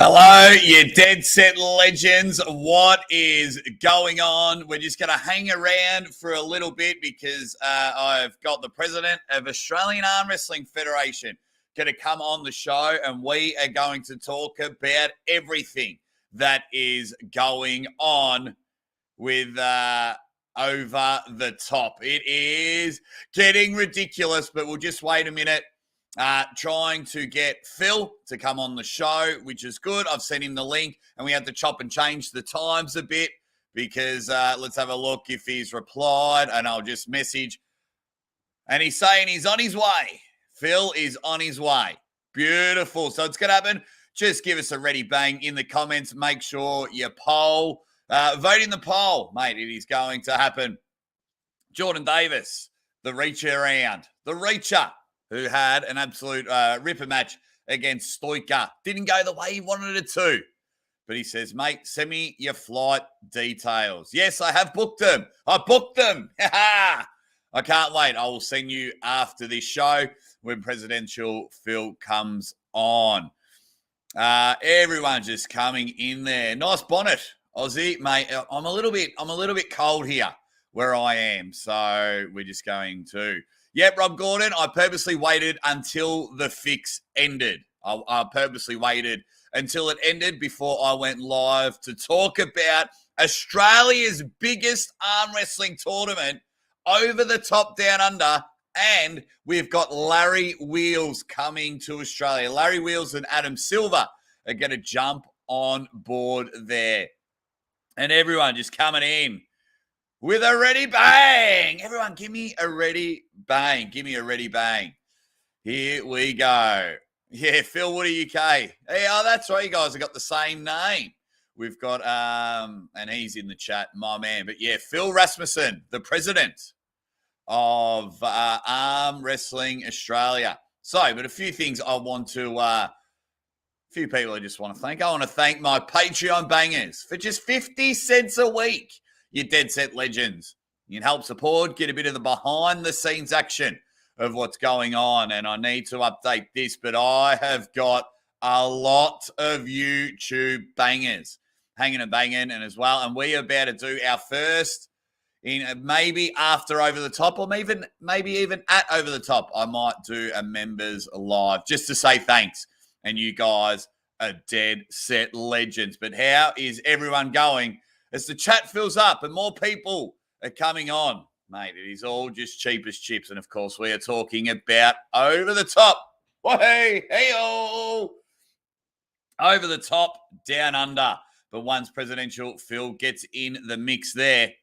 Hello, you dead set legends. What is going on? We're just going to hang around for a little bit because I've got the president of Australian Arm Wrestling Federation going to come on the show, and we are going to talk about everything that is going on with Over the Top. It is getting ridiculous, but we'll just wait a minute. Trying to get Phil to come on the show, which is good. I've sent him the link, and we had to chop and change the times a bit because let's have a look if he's replied, and I'll just message. And he's saying he's on his way. Phil is on his way. Beautiful. So it's going to happen. Just give us a ready bang in the comments. Make sure you poll. Vote in the poll, mate. It is going to happen. Jordan Davis, the reacher around. The reacher, who had an absolute ripper match against Stoica. Didn't go the way he wanted it to. But he says, mate, send me your flight details. Yes, I have booked them. I booked them. I can't wait. I will send you after this show when Presidential Phil comes on. Everyone's just coming in there. Nice bonnet, Aussie, mate. I'm a little bit cold here where I am. So we're just going to... Yep, Rob Gordon, I purposely waited until the fix ended. I purposely waited until it ended before I went live to talk about Australia's biggest arm wrestling tournament, Over the Top Down Under, and we've got Larry Wheels coming to Australia. Larry Wheels and Adam Silver are going to jump on board there. And everyone just coming in with a ready bang. Everyone, give me a ready bang. Give me a ready bang. Here we go. Yeah, Phil Woody UK. Hey, oh, that's right. You guys have got the same name. We've got, and he's in the chat, my man. But yeah, Phil Rassmussen, the president of Arm Wrestling Australia. So, but a few things I want to, a few people I just want to thank. I want to thank my Patreon bangers for just 50 cents a week. You dead set legends. You can help support, get a bit of the behind the scenes action of what's going on. And I need to update this, but I have got a lot of YouTube bangers hanging and banging and as well. And we are about to do our first in maybe after Over the Top, or maybe even at Over the Top. I might do a members live just to say thanks. And you guys are dead set legends. But how is everyone going? As the chat fills up and more people are coming on, mate, it is all just cheap as chips. And, of course, we are talking about Over the Top. Hey-oh! Over the Top, Down Under. But once Presidential Phil gets in the mix there,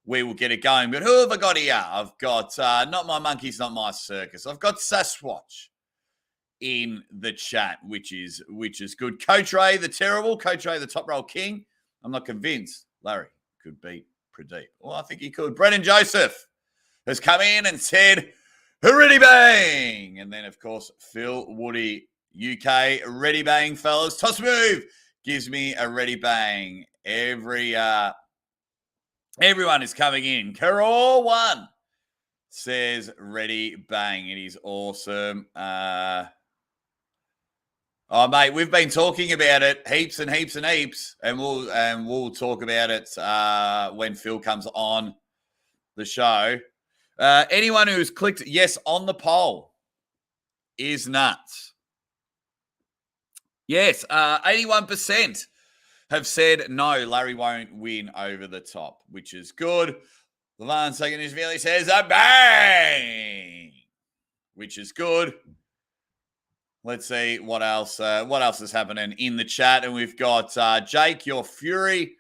we will get it going. But who have I got here? I've got, not my monkeys, not my circus. I've got Sasquatch in the chat, which is good. Coach Ray, the terrible. Coach Ray, the top roll king. I'm not convinced Larry could beat Pradeep. Well, I think he could. Brendan Joseph has come in and said, ready bang. And then, of course, Phil Woody, UK, ready bang, fellas. Toss move gives me a ready bang. Everyone is coming in. Carol one says ready bang. It is awesome. Oh, mate, we've been talking about it heaps and heaps and heaps, and we'll talk about it when Phil comes on the show. Anyone who's clicked yes on the poll is nuts. Yes, 81% have said no, Larry won't win Over the Top, which is good. Levan Second Israeli says a bang, which is good. Let's see what else is happening in the chat. And we've got Jake, your Fury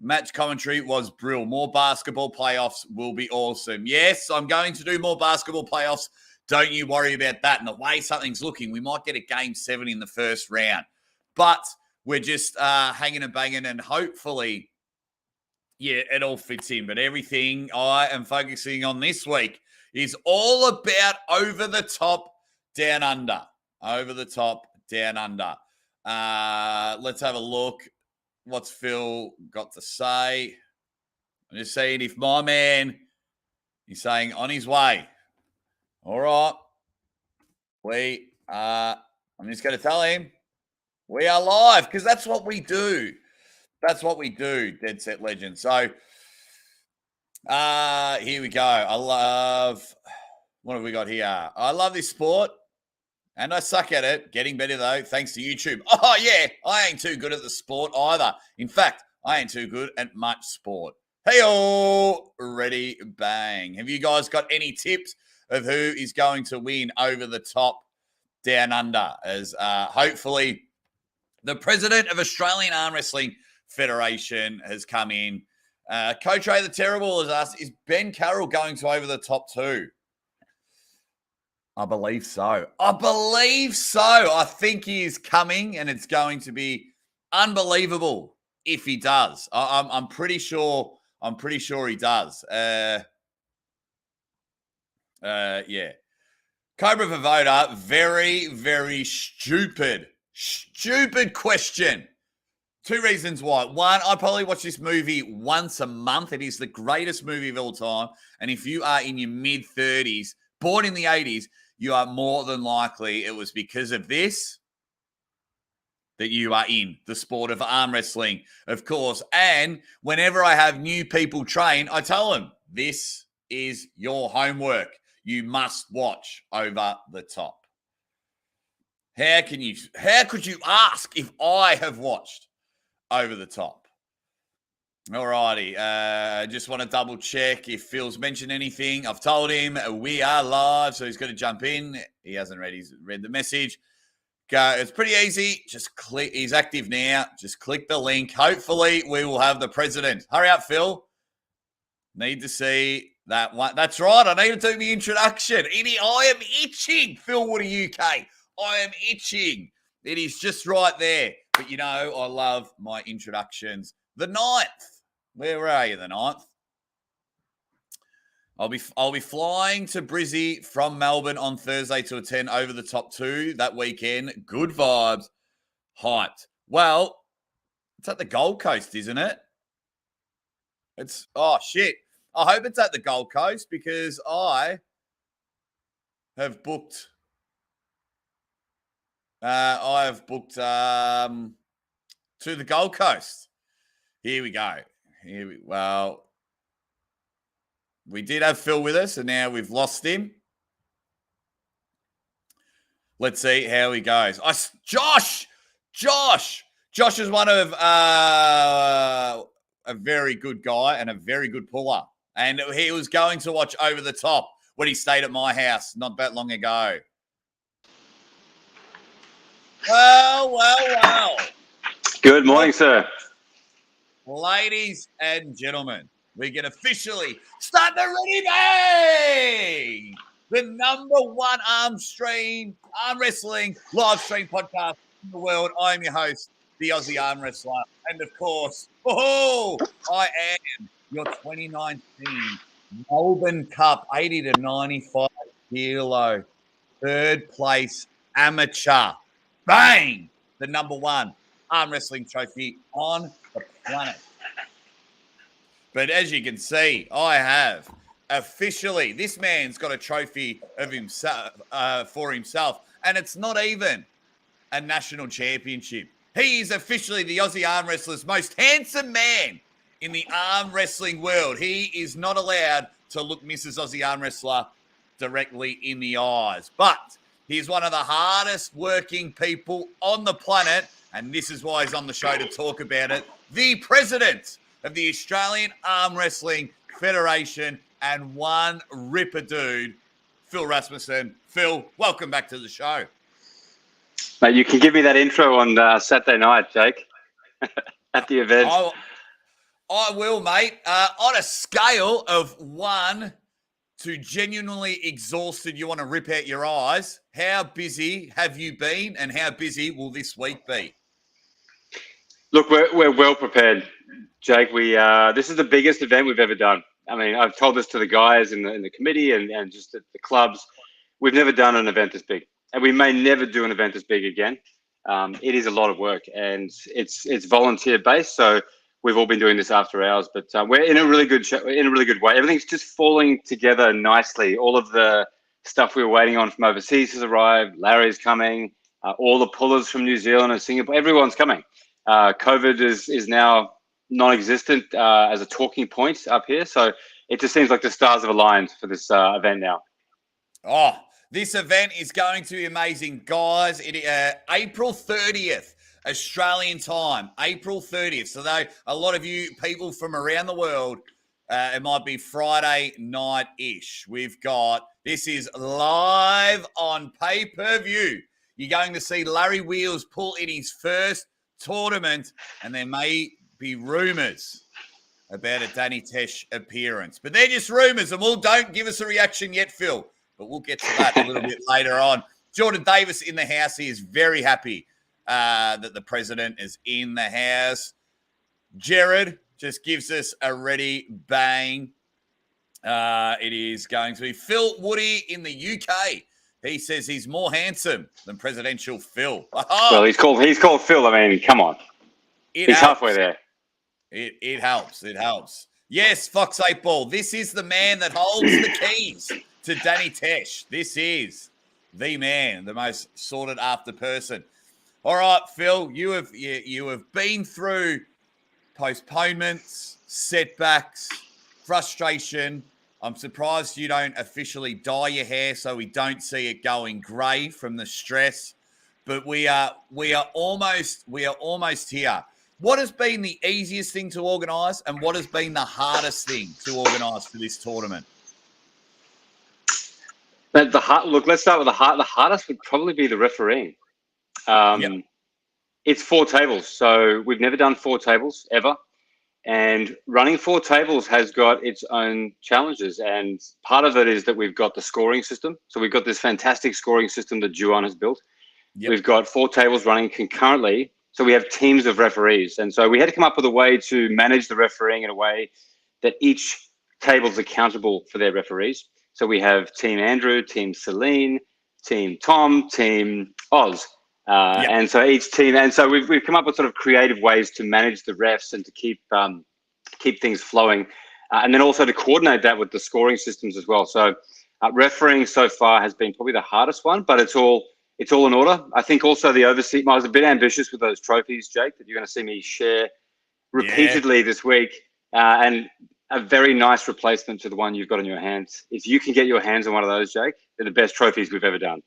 match commentary was brilliant. More basketball playoffs will be awesome. Yes, I'm going to do more basketball playoffs. Don't you worry about that. And the way something's looking, we might get a game 7 in the first round. But we're just hanging and banging, and hopefully, yeah, it all fits in. But everything I am focusing on this week is all about Over the Top, Down Under. Over the Top, Down Under. Let's have a look. What's Phil got to say? I'm just seeing if my man is saying on his way. All right. I'm just going to tell him We are live because that's what we do. That's what we do, Dead Set Legend. So, here we go. What have we got here? I love this sport and I suck at it. Getting better though, thanks to YouTube. Oh, yeah, I ain't too good at the sport either. In fact, I ain't too good at much sport. Hey-oh, ready, bang. Have you guys got any tips of who is going to win over the top down under? As hopefully the president of Australian Arm Wrestling Federation has come in. Coach Ray the Terrible has asked, is Ben Carroll going to over the top too? I believe so. I think he is coming, and it's going to be unbelievable if he does. I'm pretty sure. I'm pretty sure he does. Yeah. Cobra Vavoda, very, very stupid question. Two reasons why. One, I probably watch this movie once a month. It is the greatest movie of all time. And if you are in your mid-30s, born in the 80s, you are more than likely it was because of this that you are in the sport of arm wrestling, of course. And whenever I have new people train, I tell them, this is your homework. You must watch Over the Top. How could you ask if I have watched Over the Top? All righty. Just want to double check if Phil's mentioned anything. I've told him we are live, so he's got to jump in. He hasn't read the message. Go. It's pretty easy. Just click. He's active now. Just click the link. Hopefully, we will have the president. Hurry up, Phil. Need to see that one. That's right. I need to do the introduction. I am itching, Phil Woody UK. I am itching. It is just right there. But, you know, I love my introductions. The 9th. Where are you, the 9th? I'll be flying to Brizzy from Melbourne on Thursday to attend Over the Top 2 that weekend. Good vibes. Hyped. Well, it's at the Gold Coast, isn't it? Oh, shit. I hope it's at the Gold Coast because I have booked to the Gold Coast. Here we go. We did have Phil with us, and now we've lost him. Let's see how he goes. Josh is one of a very good guy and a very good puller. And he was going to watch Over the Top when he stayed at my house not that long ago. Well. Good morning, sir. Ladies and gentlemen, we can officially start the Ready Bang! The #1 arm wrestling live stream podcast in the world. I'm your host, the Aussie Arm Wrestler. And of course, I am your 2019 Melbourne Cup 80 to 95 kilo third place amateur. Bang! The #1 arm wrestling trophy on the planet. But as you can see, I have officially, this man's got a trophy of himself for himself, and it's not even a national championship. He is officially the Aussie arm wrestler's most handsome man in the arm wrestling world. He is not allowed to look Mrs. Aussie Arm Wrestler directly in the eyes, but he's one of the hardest working people on the planet, and this is why he's on the show to talk about it. The president of the Australian Arm Wrestling Federation and one ripper dude, Phil Rassmussen. Phil, welcome back to the show. Mate, you can give me that intro on Saturday night, Jake, at the event. I will, mate. On a scale of 1 to genuinely exhausted, you want to rip out your eyes, how busy have you been and how busy will this week be? Look, we're well prepared, Jake. This is the biggest event we've ever done. I mean, I've told this to the guys in the committee and just at the clubs. We've never done an event this big, and we may never do an event this big again. It is a lot of work, and it's volunteer based. So we've all been doing this after hours, but we're in a really good way. Everything's just falling together nicely. All of the stuff we were waiting on from overseas has arrived. Larry's coming. all the pullers from New Zealand and Singapore, everyone's coming. COVID is now non-existent as a talking point up here. So it just seems like the stars have aligned for this event now. Oh, this event is going to be amazing, guys. April 30th, Australian time, April 30th. So though a lot of you people from around the world, it might be Friday night-ish. This is live on pay-per-view. You're going to see Larry Wheels pull in his first tournament, and there may be rumours about a Danny Tesh appearance. But they're just rumours, and don't give us a reaction yet, Phil. But we'll get to that a little bit later on. Jordan Davis in the house. He is very happy that the president is in the house. Jared just gives us a ready bang. It is going to be Phil Woody in the UK. He says he's more handsome than presidential Phil. Aha! Well, he's called Phil. I mean, come on. He's halfway there. It helps. It helps. Yes, Fox 8 Ball. This is the man that holds the keys to Danny Tesh. This is the man, the most sorted after person. All right, Phil, you have been through postponements, setbacks, frustration. I'm surprised you don't officially dye your hair so we don't see it going grey from the stress. But we are almost here. What has been the easiest thing to organise, and what has been the hardest thing to organise for this tournament? Look, let's start with the hardest would probably be the refereeing. Yep. It's 4 tables, so we've never done 4 tables ever. And running 4 tables has got its own challenges. And part of it is that we've got the scoring system. So we've got this fantastic scoring system that Juan has built. Yep. We've got 4 tables running concurrently. So we have teams of referees. And so we had to come up with a way to manage the refereeing in a way that each table is accountable for their referees. So we have Team Andrew, Team Celine, Team Tom, Team Oz. Yep. And so each team, and so we've come up with sort of creative ways to manage the refs and to keep things flowing, and then also to coordinate that with the scoring systems as well. So refereeing so far has been probably the hardest one, but it's all in order. I think also the overseas. I was a bit ambitious with those trophies, Jake, that you're going to see me share repeatedly this week, and a very nice replacement to the one you've got in your hands. If you can get your hands on one of those, Jake, they're the best trophies we've ever done.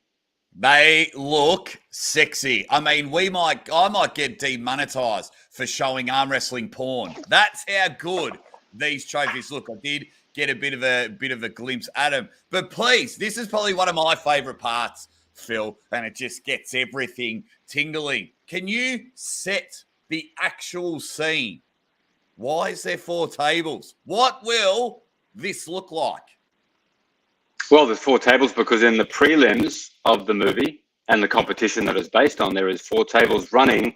They look sexy. I mean, I might get demonetized for showing arm wrestling porn. That's how good these trophies look. I did get a bit of a glimpse at them. But please, this is probably one of my favorite parts, Phil, and it just gets everything tingling. Can you set the actual scene? Why is there 4 tables? What will this look like? Well, there's 4 tables because in the prelims of the movie and the competition that it's based on, there is 4 tables running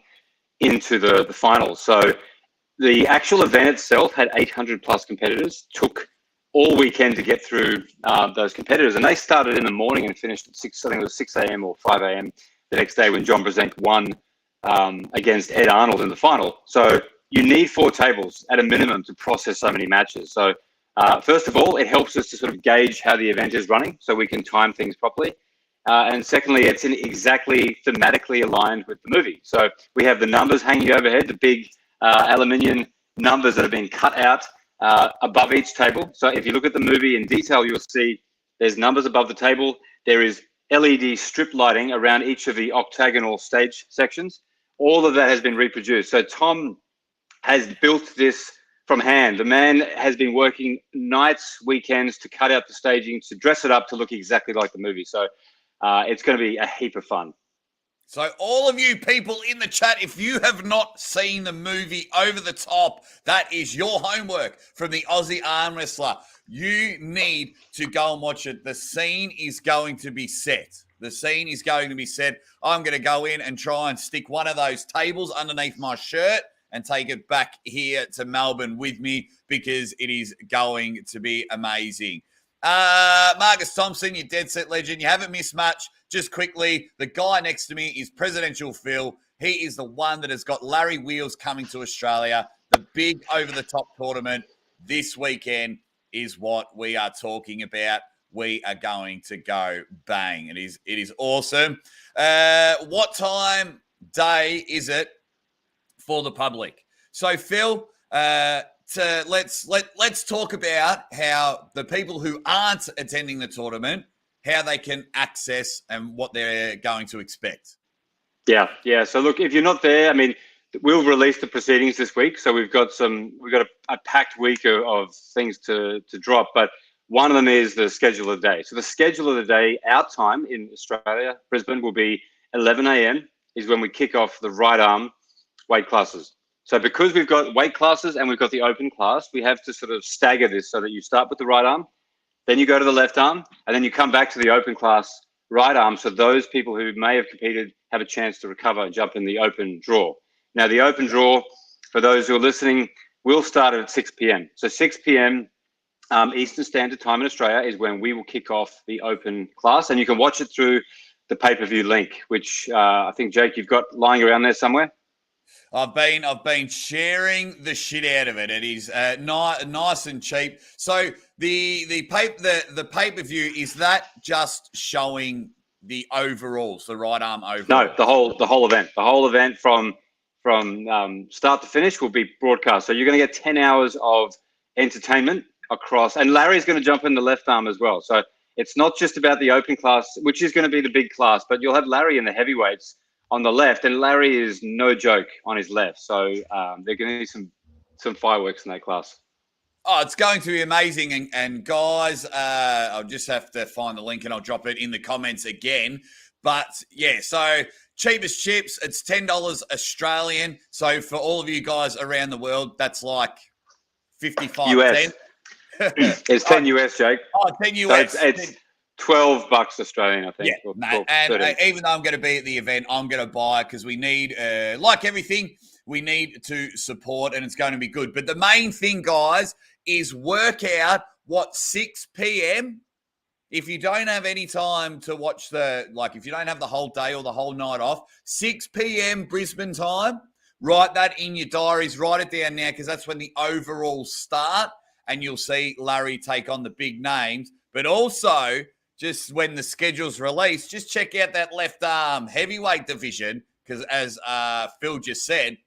into the finals. So the actual event itself had 800 plus competitors, took all weekend to get through those competitors. And they started in the morning and finished at 6 a.m. or 5 a.m. the next day when John Brzenk won against Ed Arnold in the final. So you need 4 tables at a minimum to process so many matches. So first of all, it helps us to sort of gauge how the event is running so we can time things properly. And secondly, it's exactly thematically aligned with the movie. So we have the numbers hanging overhead, the big aluminium numbers that have been cut out above each table. So if you look at the movie in detail, you'll see there's numbers above the table. There is LED strip lighting around each of the octagonal stage sections. All of that has been reproduced. So Tom has built this from hand. The man has been working nights, weekends to cut out the staging, to dress it up to look exactly like the movie. So it's going to be a heap of fun. So all of you people in the chat, if you have not seen the movie Over the Top, that is your homework from the Aussie Arm Wrestler. You need to go and watch it. The scene is going to be set. The scene is going to be set. I'm going to go in and try and stick one of those tables underneath my shirt and take it back here to Melbourne with me because it is going to be amazing. Marcus Thompson, you dead set legend. You haven't missed much. Just quickly, the guy next to me is Presidential Phil. He is the one that has got Larry Wheels coming to Australia. The big over-the-top tournament this weekend is what we are talking about. we are going to go bang. It is awesome. What time day is it for the public? So Phil, let's talk about how the people who aren't attending the tournament, how they can access and what they're going to expect. Yeah. So look, if you're not there, I mean, we'll release the proceedings this week. So we've got a packed week of things to drop, but one of them is the schedule of the day. So the schedule of the day, our time in Australia, Brisbane, will be 11 a.m. is when we kick off the right arm weight classes. So because we've got weight classes and we've got the open class, we have to sort of stagger this so that you start with the right arm, then you go to the left arm, and then you come back to the open class right arm. So those people who may have competed have a chance to recover and jump in the open draw. Now, the open draw, for those who are listening, will start at 6 p.m. So 6 p.m. Eastern Standard Time in Australia is when we will kick off the open class, and you can watch it through the pay-per-view link, which I think, Jake, you've got lying around there somewhere. I've been sharing the shit out of it. It is nice and cheap. So the pay-per-view, is that just showing the overalls, the right arm overall? No, the whole event. The whole event from start to finish will be broadcast. So you're going to get 10 hours of entertainment across, and Larry's going to jump in the left arm as well. So it's not just about the open class, which is going to be the big class, but you'll have Larry in the heavyweights on the left, and Larry is no joke on his left. So they're going to need some fireworks in that class. Oh, it's going to be amazing. And guys, I'll just have to find the link and I'll drop it in the comments again. But yeah, so cheapest chips, it's $10 Australian. So for all of you guys around the world, that's like 55 US. It's 10 US, Jake. Oh, 10 US. So it's $12 Australian, I think. Yeah, mate. And even though I'm going to be at the event, I'm going to buy it because we need, like everything, we need to support, and it's going to be good. But the main thing, guys, is work out what 6 p.m. If you don't have any time to watch if you don't have the whole day or the whole night off, 6 p.m. Brisbane time, write that in your diaries, write it down now, because that's when the overalls start, and you'll see Larry take on the big names. But also, just when the schedule's released, just check out that left arm heavyweight division, because as Phil just said,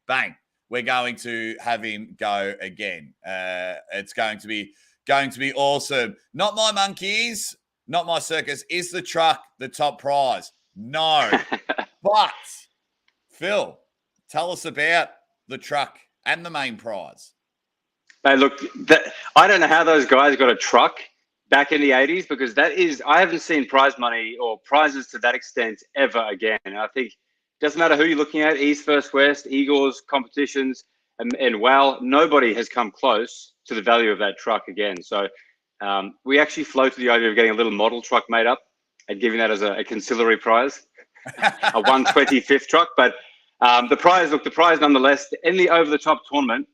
bang, we're going to have him go again. It's going to be awesome. Not my monkeys, not my circus. Is the truck the top prize? No. But, Phil, tell us about the truck and the main prize. Hey, look, I don't know how those guys got a truck back in the 80s, because I haven't seen prize money or prizes to that extent ever again. And I think it doesn't matter who you're looking at, East, First, West, Eagles, competitions, and wow, nobody has come close to the value of that truck again. So we actually floated the idea of getting a little model truck made up and giving that as a conciliary prize, a 125th truck. But the prize nonetheless, in the over-the-top tournament,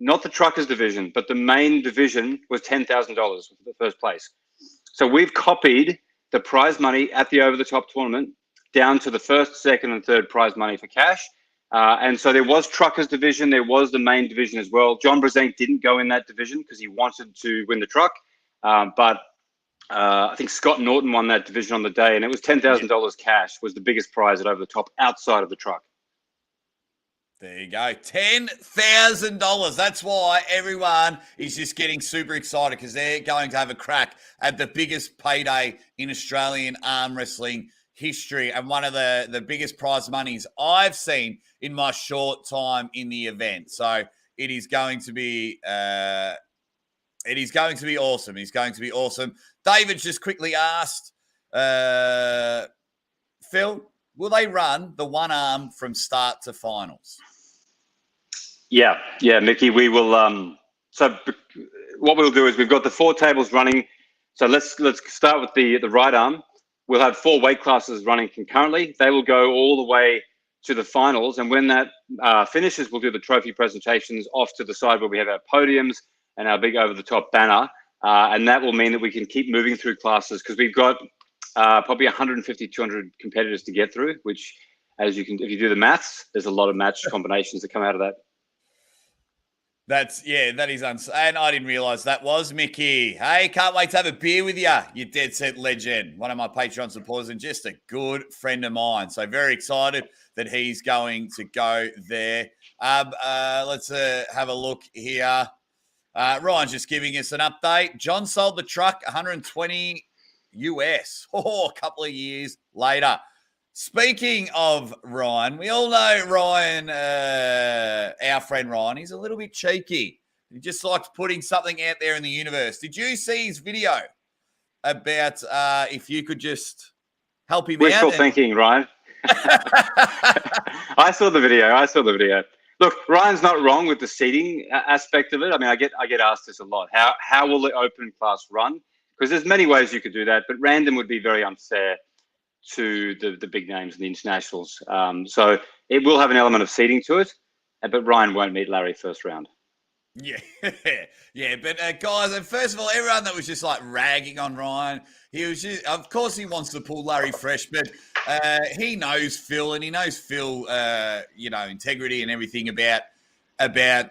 not the truckers division, but the main division was $10,000 for the first place. So we've copied the prize money at the over-the-top tournament down to the first, second, and third prize money for cash. And so there was truckers division, there was the main division as well. John Brezank didn't go in that division because he wanted to win the truck. But I think Scott Norton won that division on the day, and it was $10,000 cash was the biggest prize at over the top outside of the truck. There you go. $10,000. That's why everyone is just getting super excited, because they're going to have a crack at the biggest payday in Australian arm wrestling history, and one of the biggest prize monies I've seen in my short time in the event. So it is going to be awesome. It's going to be awesome. David just quickly asked, Phil, will they run the one arm from start to finals? Yeah, Mickey, we will. So what we'll do is we've got the 4 tables running. So let's start with the right arm. We'll have 4 weight classes running concurrently. They will go all the way to the finals. And when that finishes, we'll do the trophy presentations off to the side where we have our podiums and our big over-the-top banner. And that will mean that we can keep moving through classes, because we've got probably 150, 200 competitors to get through, which, if you do the maths, there's a lot of match combinations that come out of that. That is and I didn't realize that was Mickey. Hey, can't wait to have a beer with you, you dead set legend. One of my Patreon supporters and just a good friend of mine. So very excited that he's going to go there. Let's have a look here. Ryan's just giving us an update. John sold the truck 120 US. Oh, a couple of years later. Speaking of Ryan, we all know Ryan, our friend Ryan, he's a little bit cheeky. He just likes putting something out there in the universe. Did you see his video about if you could just help him out? Wishful thinking, Ryan. I saw the video. Look, Ryan's not wrong with the seating aspect of it. I mean, I get asked this a lot. How will the open class run? Because there's many ways you could do that, but random would be very unfair to the big names and the internationals. So it will have an element of seeding to it, but Ryan won't meet Larry first round. Yeah, yeah. But guys, first of all, everyone that was just like ragging on Ryan, he was just, of course, he wants to pull Larry fresh, but he knows Phil, and he knows Phil, integrity and everything about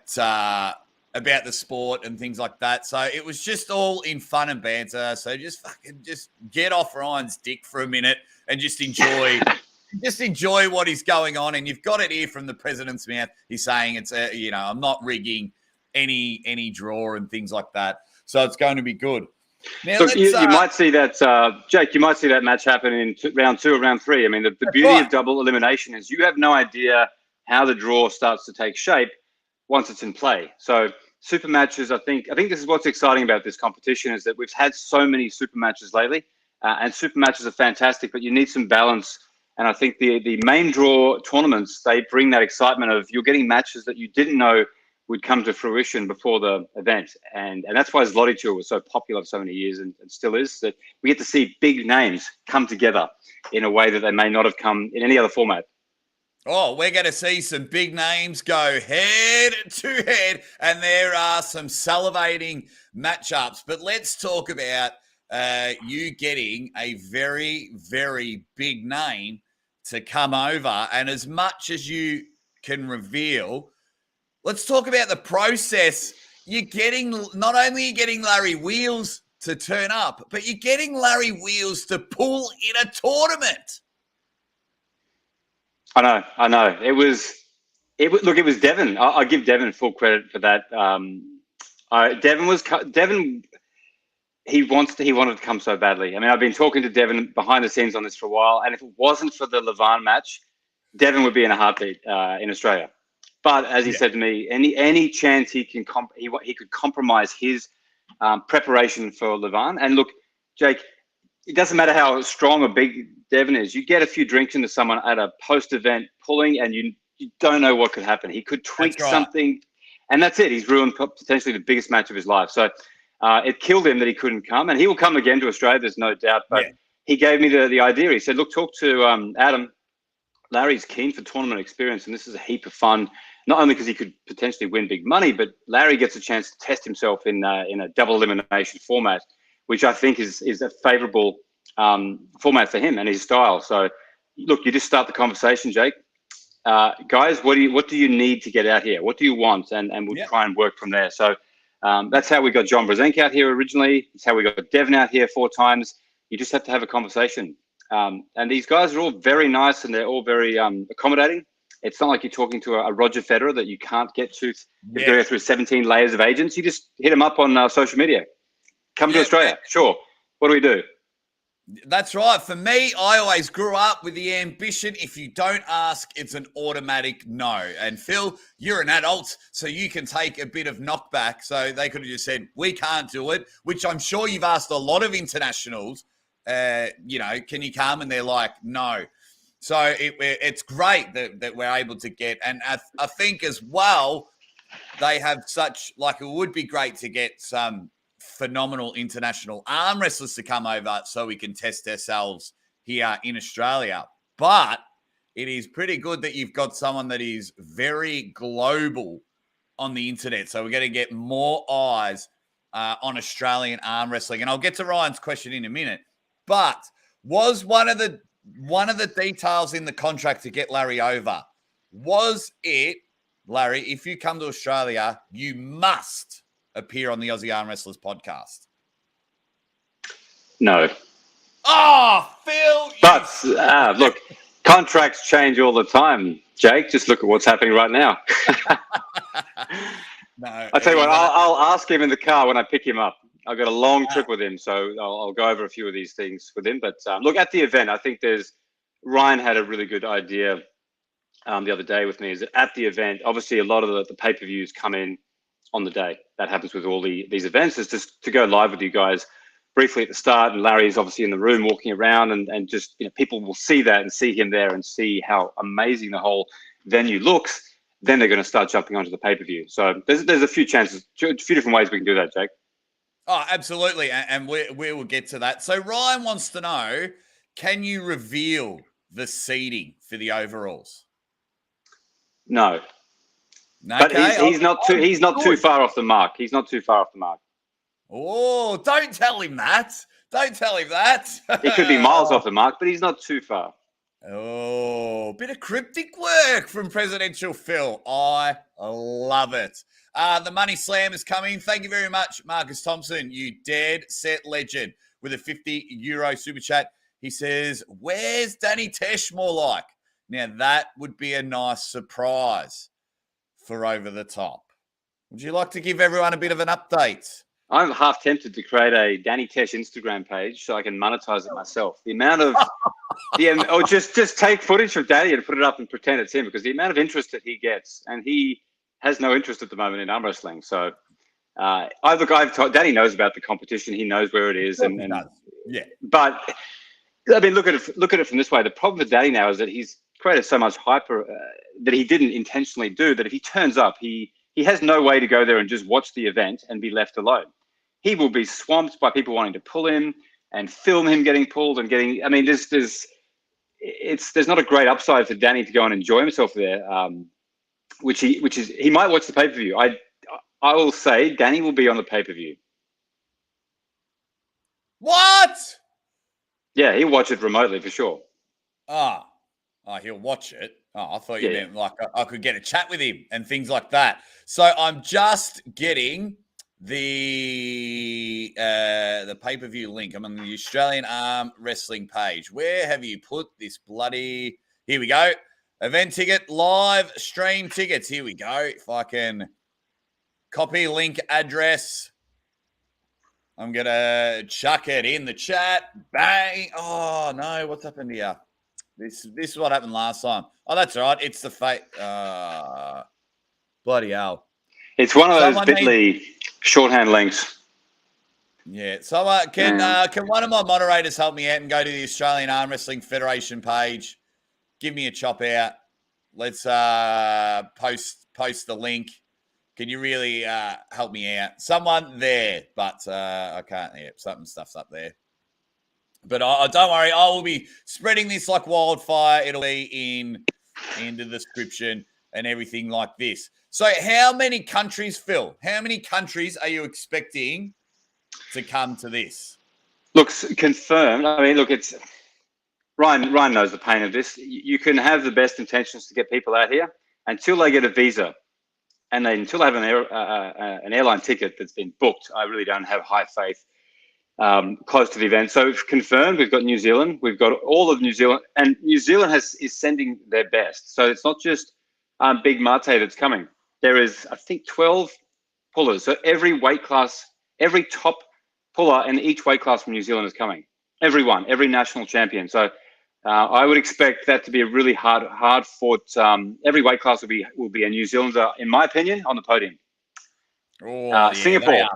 the sport and things like that. So it was just all in fun and banter. So just get off Ryan's dick for a minute and just enjoy what is going on. And you've got it here from the president's mouth. He's saying it's I'm not rigging any draw and things like that. So it's going to be good. Now, look, you might see that, Jake. You might see that match happen in round 2 or round 3. I mean, the beauty of double elimination is you have no idea how the draw starts to take shape once it's in play. So super matches, I think this is what's exciting about this competition, is that we've had so many super matches lately, and super matches are fantastic, but you need some balance. And I think the main draw tournaments, they bring that excitement of you're getting matches that you didn't know would come to fruition before the event. And that's why Zloty Tour was so popular for so many years and still is, that we get to see big names come together in a way that they may not have come in any other format. Oh, we're going to see some big names go head to head, and there are some salivating matchups. But let's talk about you getting a very, very big name to come over. And as much as you can reveal, let's talk about the process. Not only are you getting Larry Wheels to turn up, but you're getting Larry Wheels to pull in a tournament. I know. It was Devin. I give Devin full credit for that. Devin. He wanted to come so badly. I mean, I've been talking to Devin behind the scenes on this for a while, and if it wasn't for the Levan match, Devin would be in a heartbeat in Australia. But as he said to me, any chance he could compromise his preparation for Levan. And look, Jake, it doesn't matter how strong or big Devin is. You get a few drinks into someone at a post-event pulling, and you don't know what could happen. He could tweak something, and that's it. He's ruined potentially the biggest match of his life. So it killed him that he couldn't come, and he will come again to Australia. There's no doubt. But he gave me the idea. He said, "Look, talk to Adam. Larry's keen for tournament experience, and this is a heap of fun. Not only because he could potentially win big money, but Larry gets a chance to test himself in a double elimination format, which I think is a favourable format for him and his style." So, look, you just start the conversation, Jake. Guys, what do you need to get out here? What do you want? And we'll try and work from there. So that's how we got John Brzenk out here originally. It's how we got Devin out here 4 times. You just have to have a conversation. And these guys are all very nice, and they're all very accommodating. It's not like you're talking to a Roger Federer that you can't get to go through 17 layers of agents. You just hit them up on social media. Come to Australia. Sure. What do we do? That's right. For me, I always grew up with the ambition. If you don't ask, it's an automatic no. And Phil, you're an adult, so you can take a bit of knockback. So they could have just said, we can't do it, which I'm sure you've asked a lot of internationals, can you come? And they're like, no. So it's great that we're able to get. And I think as well, they have it would be great to get some phenomenal international arm wrestlers to come over so we can test ourselves here in Australia. But it is pretty good that you've got someone that is very global on the internet. So we're going to get more eyes on Australian arm wrestling. And I'll get to Ryan's question in a minute. But was one of the details in the contract to get Larry over, was it Larry, if you come to Australia, you must appear on the Aussie Arm Wrestlers podcast. No. Oh, Phil! But look, contracts change all the time, Jake. Just look at what's happening right now. No, I'll tell you what, I'll ask him in the car when I pick him up. I've got a long trip with him, so I'll go over a few of these things with him. But look, at the event, I think Ryan had a really good idea the other day with me, is that at the event, obviously a lot of the pay-per-views come in on the day. That happens with all these events, is just to go live with you guys briefly at the start. And Larry is obviously in the room walking around, and just, people will see that and see him there and see how amazing the whole venue looks. Then they're going to start jumping onto the pay-per-view. So there's a few chances, a few different ways we can do that, Jake. Oh, absolutely. And we will get to that. So Ryan wants to know, can you reveal the seeding for the overalls? No. Okay. But he's not too far off the mark. He's not too far off the mark. Oh, don't tell him that. Don't tell him that. He could be miles off the mark, but he's not too far. Oh, bit of cryptic work from Presidential Phil. I love it. The Money Slam is coming. Thank you very much, Marcus Thompson. You dead set legend with a €50 super chat. He says, where's Danny Tesh more like? Now, that would be a nice surprise for Over the Top. Would you like to give everyone a bit of an update? I'm half tempted to create a Danny Tesh Instagram page so I can monetize it myself. The amount of or just take footage of Danny and put it up and pretend it's him, because the amount of interest that he gets, and he has no interest at the moment in arm wrestling. So I've told Danny knows about the competition. He knows where it is, yeah. But I mean, look at it from this way. The problem with Danny now is that he's created so much hype that he didn't intentionally do. That if he turns up, he has no way to go there and just watch the event and be left alone. He will be swamped by people wanting to pull him and film him getting pulled and getting. I mean, there's not a great upside for Danny to go and enjoy himself there. He might watch the pay-per-view. I will say Danny will be on the pay-per-view. What? Yeah, he'll watch it remotely for sure. Oh, he'll watch it. Oh, I thought you meant like I could get a chat with him and things like that. So I'm just getting the pay-per-view link. I'm on the Australian Arm Wrestling page. Where have you put this bloody... Here we go. Event ticket, live stream tickets. Here we go. If I can copy link address, I'm going to chuck it in the chat. Bang. Oh, no. What's happened here? This is what happened last time. Oh, that's all right. It's the fake. Bloody hell. It's one of those Bitly shorthand links. Yeah. So can one of my moderators help me out and go to the Australian Arm Wrestling Federation page? Give me a chop out. Let's post the link. Can you really help me out? Someone there, but I can't. Yeah, stuff's up there. But don't worry, I will be spreading this like wildfire. It'll be in the description and everything like this. So how many countries, Phil? How many countries are you expecting to come to this? Look, confirmed. I mean, look, it's Ryan knows the pain of this. You can have the best intentions to get people out here until they get a visa, and until they have an airline ticket that's been booked. I really don't have high faith close to the event. So if confirmed, we've got New Zealand. We've got all of New Zealand, and New Zealand is sending their best. So it's not just Big Mate that's coming. There is, I think, 12 pullers. So every weight class, every top puller in each weight class from New Zealand is coming. Everyone, every national champion. So I would expect that to be a really hard fought. Every weight class will be a New Zealander, in my opinion, on the podium. Oh, Singapore.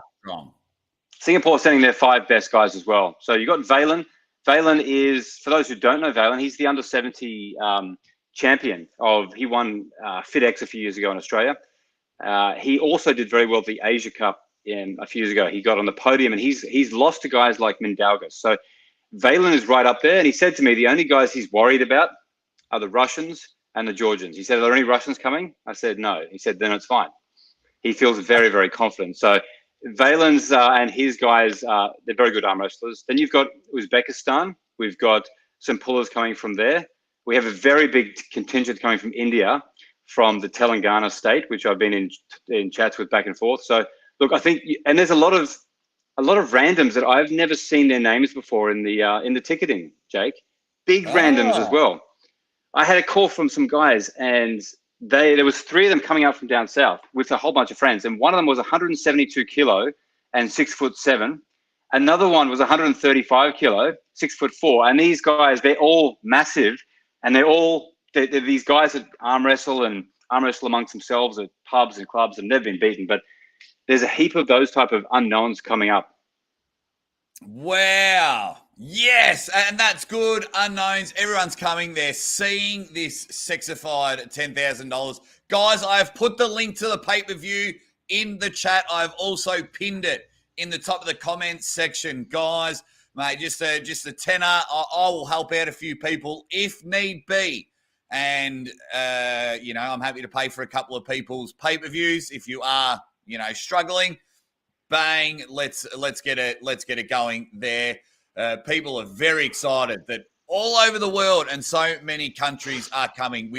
Singapore sending their 5 best guys as well. So you got Valen. Valen is, for those who don't know Valen, he's the under 70 champion he won FitX a few years ago in Australia. He also did very well at the Asia Cup a few years ago. He got on the podium, and he's lost to guys like Mindaugas. So Valen is right up there. And he said to me, the only guys he's worried about are the Russians and the Georgians. He said, are there any Russians coming? I said, no. He said, then it's fine. He feels very, very confident. So Valen's and his guys, they're very good arm wrestlers. Then you've got Uzbekistan. We've got some pullers coming from there. We have a very big contingent coming from India from the Telangana state, which I've been in chats with back and forth. So look, I think, and there's a lot of randoms that I've never seen their names before in the ticketing, Jake. Big randoms as well. I had a call from some guys, and there was 3 of them coming up from down south with a whole bunch of friends, and one of them was 172 kilo and 6'7". Another one was 135 kilo, 6'4". And these guys, they're all massive, and they're these guys that arm wrestle amongst themselves at pubs and clubs and never been beaten. But there's a heap of those type of unknowns coming up. Wow. Yes, and that's good. Unknowns. Everyone's coming. They're seeing this sexified $10,000. Guys, I have put the link to the pay-per-view in the chat. I've also pinned it in the top of the comments section. Guys, mate, just a tenner. I will help out a few people if need be. And, I'm happy to pay for a couple of people's pay-per-views if you are, struggling. Bang, let's get it going there. People are very excited that all over the world and so many countries are coming.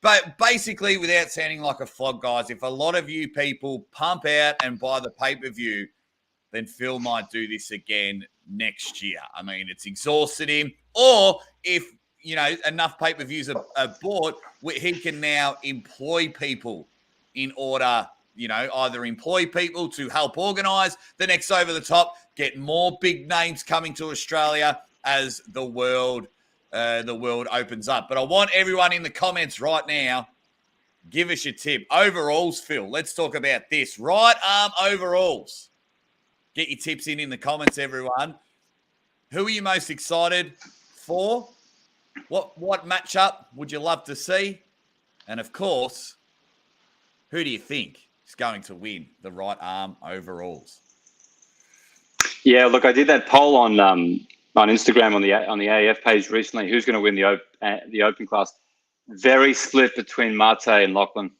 But basically, without sounding like a flog, guys, if a lot of you people pump out and buy the pay-per-view, then Phil might do this again next year. I mean, it's exhausted him. Or if, enough pay-per-views are bought, he can now employ people in order, either employ people to help organise the next Over the Top, get more big names coming to Australia as the world opens up. But I want everyone in the comments right now, give us your tip. Overalls, Phil. Let's talk about this. Right arm overalls. Get your tips in the comments, everyone. Who are you most excited for? What matchup would you love to see? And of course, who do you think is going to win the right arm overalls? Yeah, look, I did that poll on Instagram on the AAF page recently. Who's going to win the open class? Very split between Mate and Lachlan.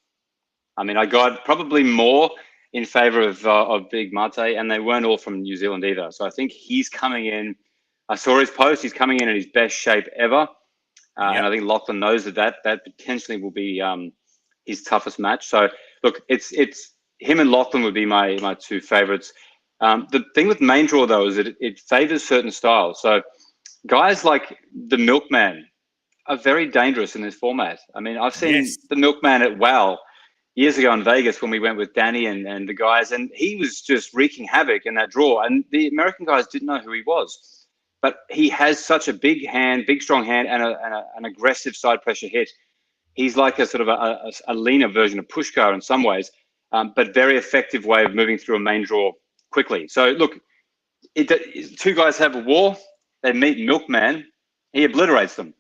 I mean, I got probably more in favour of Big Mate, and they weren't all from New Zealand either. So I think he's coming in. I saw his post. He's coming in his best shape ever, and I think Lachlan knows that potentially will be his toughest match. So look, it's him and Lachlan would be my 2 favourites. The thing with main draw though is that it favours certain styles. So guys like the Milkman are very dangerous in this format. I mean, I've seen the Milkman at WoW years ago in Vegas when we went with Danny and the guys, and he was just wreaking havoc in that draw. And the American guys didn't know who he was, but he has such a big hand, big strong hand, and an aggressive side pressure hit. He's like a sort of a leaner version of Pushkar in some ways, but very effective way of moving through a main draw quickly. So look, 2 guys have a war. They meet Milkman. He obliterates them.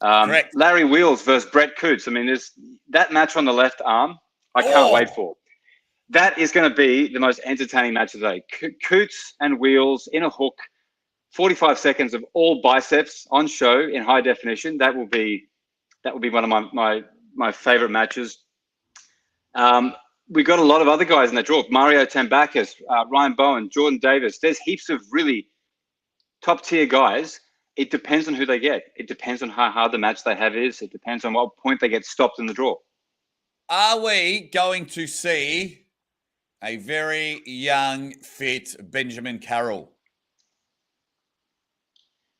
Larry Wheels versus Brett Coots. I mean, there's that match on the left arm. I can't wait for. That is going to be the most entertaining match of the day. Coots and Wheels in a hook, 45 seconds of all biceps on show in high definition. That will be one of my favorite matches. We got a lot of other guys in that draw. Mario Tambakis, Ryan Bowen, Jordan Davis. There's heaps of really top tier guys. It depends on who they get. It depends on how hard the match they have is. It depends on what point they get stopped in the draw. Are we going to see a very young, fit Benjamin Carroll?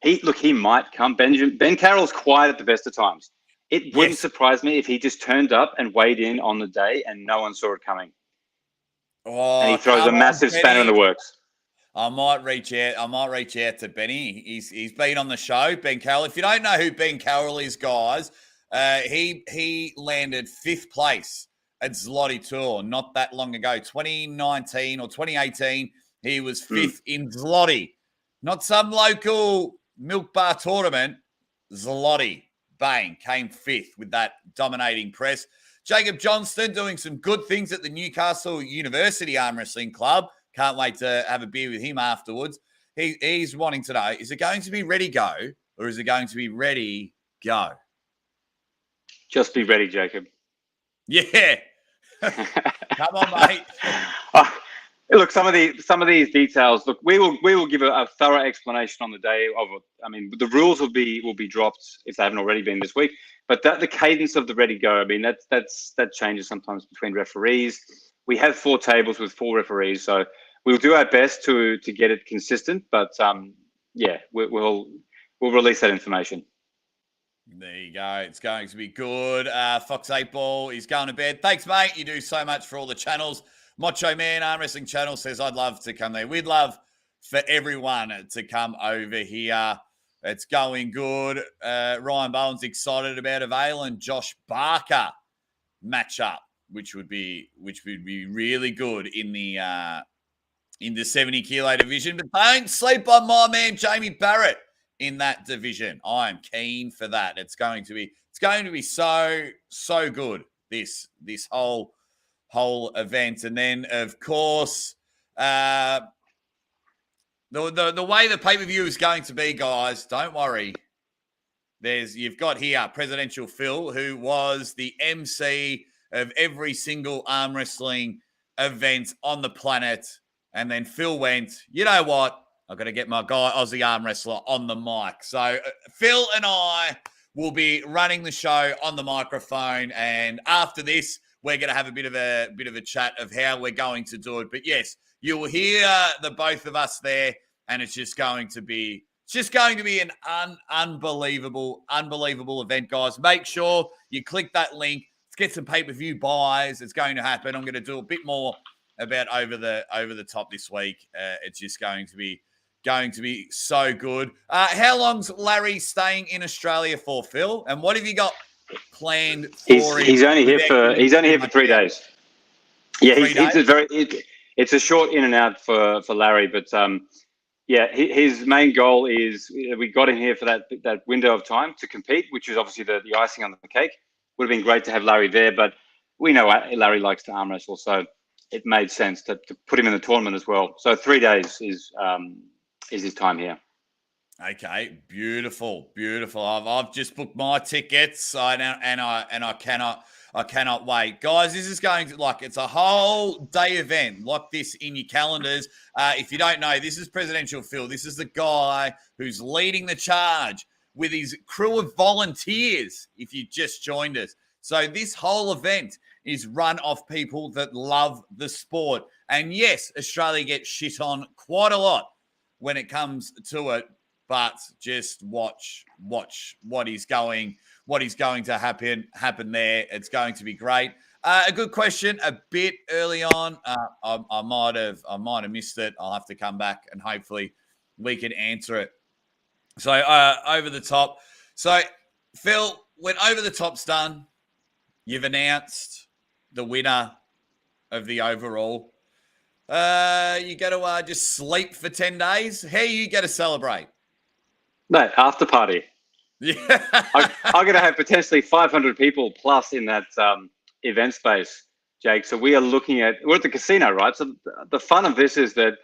He might come. Ben Carroll's quiet at the best of times. It wouldn't surprise me if he just turned up and weighed in on the day and no one saw it coming. And he throws a massive spanner in the works. I might reach out to Benny. He's been on the show, Ben Carroll. If you don't know who Ben Carroll is, guys, he landed 5th place at Zloty Tour not that long ago, 2019 or 2018. He was 5th in Zloty, not some local milk bar tournament. Zloty, bang, came 5th with that dominating press. Jacob Johnston doing some good things at the Newcastle University Arm Wrestling Club. Can't wait to have a beer with him afterwards. He's wanting to know, is it going to be ready go or is it going to be ready go? Just be ready, Jacob. Yeah. Come on, mate. Look, some of these details. Look, we will give a thorough explanation on the day of. I mean, the rules will be dropped if they haven't already been this week. But the cadence of the ready go. I mean, that changes sometimes between referees. We have 4 tables with 4 referees, so we'll do our best to get it consistent. But yeah, we'll release that information. There you go. It's going to be good. Fox 8 Ball is going to bed. Thanks, mate. You do so much for all the channels. Macho Man Arm Wrestling Channel says, I'd love to come there. We'd love for everyone to come over here. It's going good. Ryan Bowen's excited about a Vale and Josh Barker matchup, which would be really good in the 70 kilo division. But don't sleep on my man Jamie Barrett in that division. I am keen for that. It's going to be so good. This whole event. And then of course the way the pay-per-view is going to be, guys, don't worry. You've got here Presidential Phil, who was the MC of every single arm wrestling event on the planet. And then Phil went, you know what? I've got to get my guy, Aussie arm wrestler, on the mic. So Phil and I will be running the show on the microphone. And after this, we're going to have a bit of a chat of how we're going to do it. But yes, you will hear the both of us there, and it's just going to be an unbelievable event, guys. Make sure you click that link. Let's get some pay-per-view buys. It's going to happen. I'm going to do a bit more about over the top this week. It's just going to be so good. How long's Larry staying in Australia for, Phil? And what have you got planned for him? He's only here for 3 days. Yeah, it's a short in and out for Larry, but yeah, his main goal is we got him here for that window of time to compete, which is obviously the icing on the cake. Would have been great to have Larry there, but we know Larry likes to arm wrestle, so it made sense to put him in the tournament as well. So 3 days is his time here. Okay, beautiful. I've just booked my tickets, and I cannot wait, guys. This is going to it's a whole day event. Lock this in your calendars. If you don't know, this is Presidential Phil. This is the guy who's leading the charge with his crew of volunteers. If you just joined us, so this whole event is run off people that love the sport. And yes, Australia gets shit on quite a lot when it comes to it, but just watch what is going to happen there. It's going to be great. A good question, a bit early on. I might have missed it. I'll have to come back and hopefully we can answer it. So over the top. So Phil, when over the top's done, you've announced the winner of the overall. You got to just sleep for 10 days. How you going to celebrate? No, after party. Yeah. I'm going to have potentially 500 people plus in that event space, Jake. So we're at the casino, right? So the fun of this is that,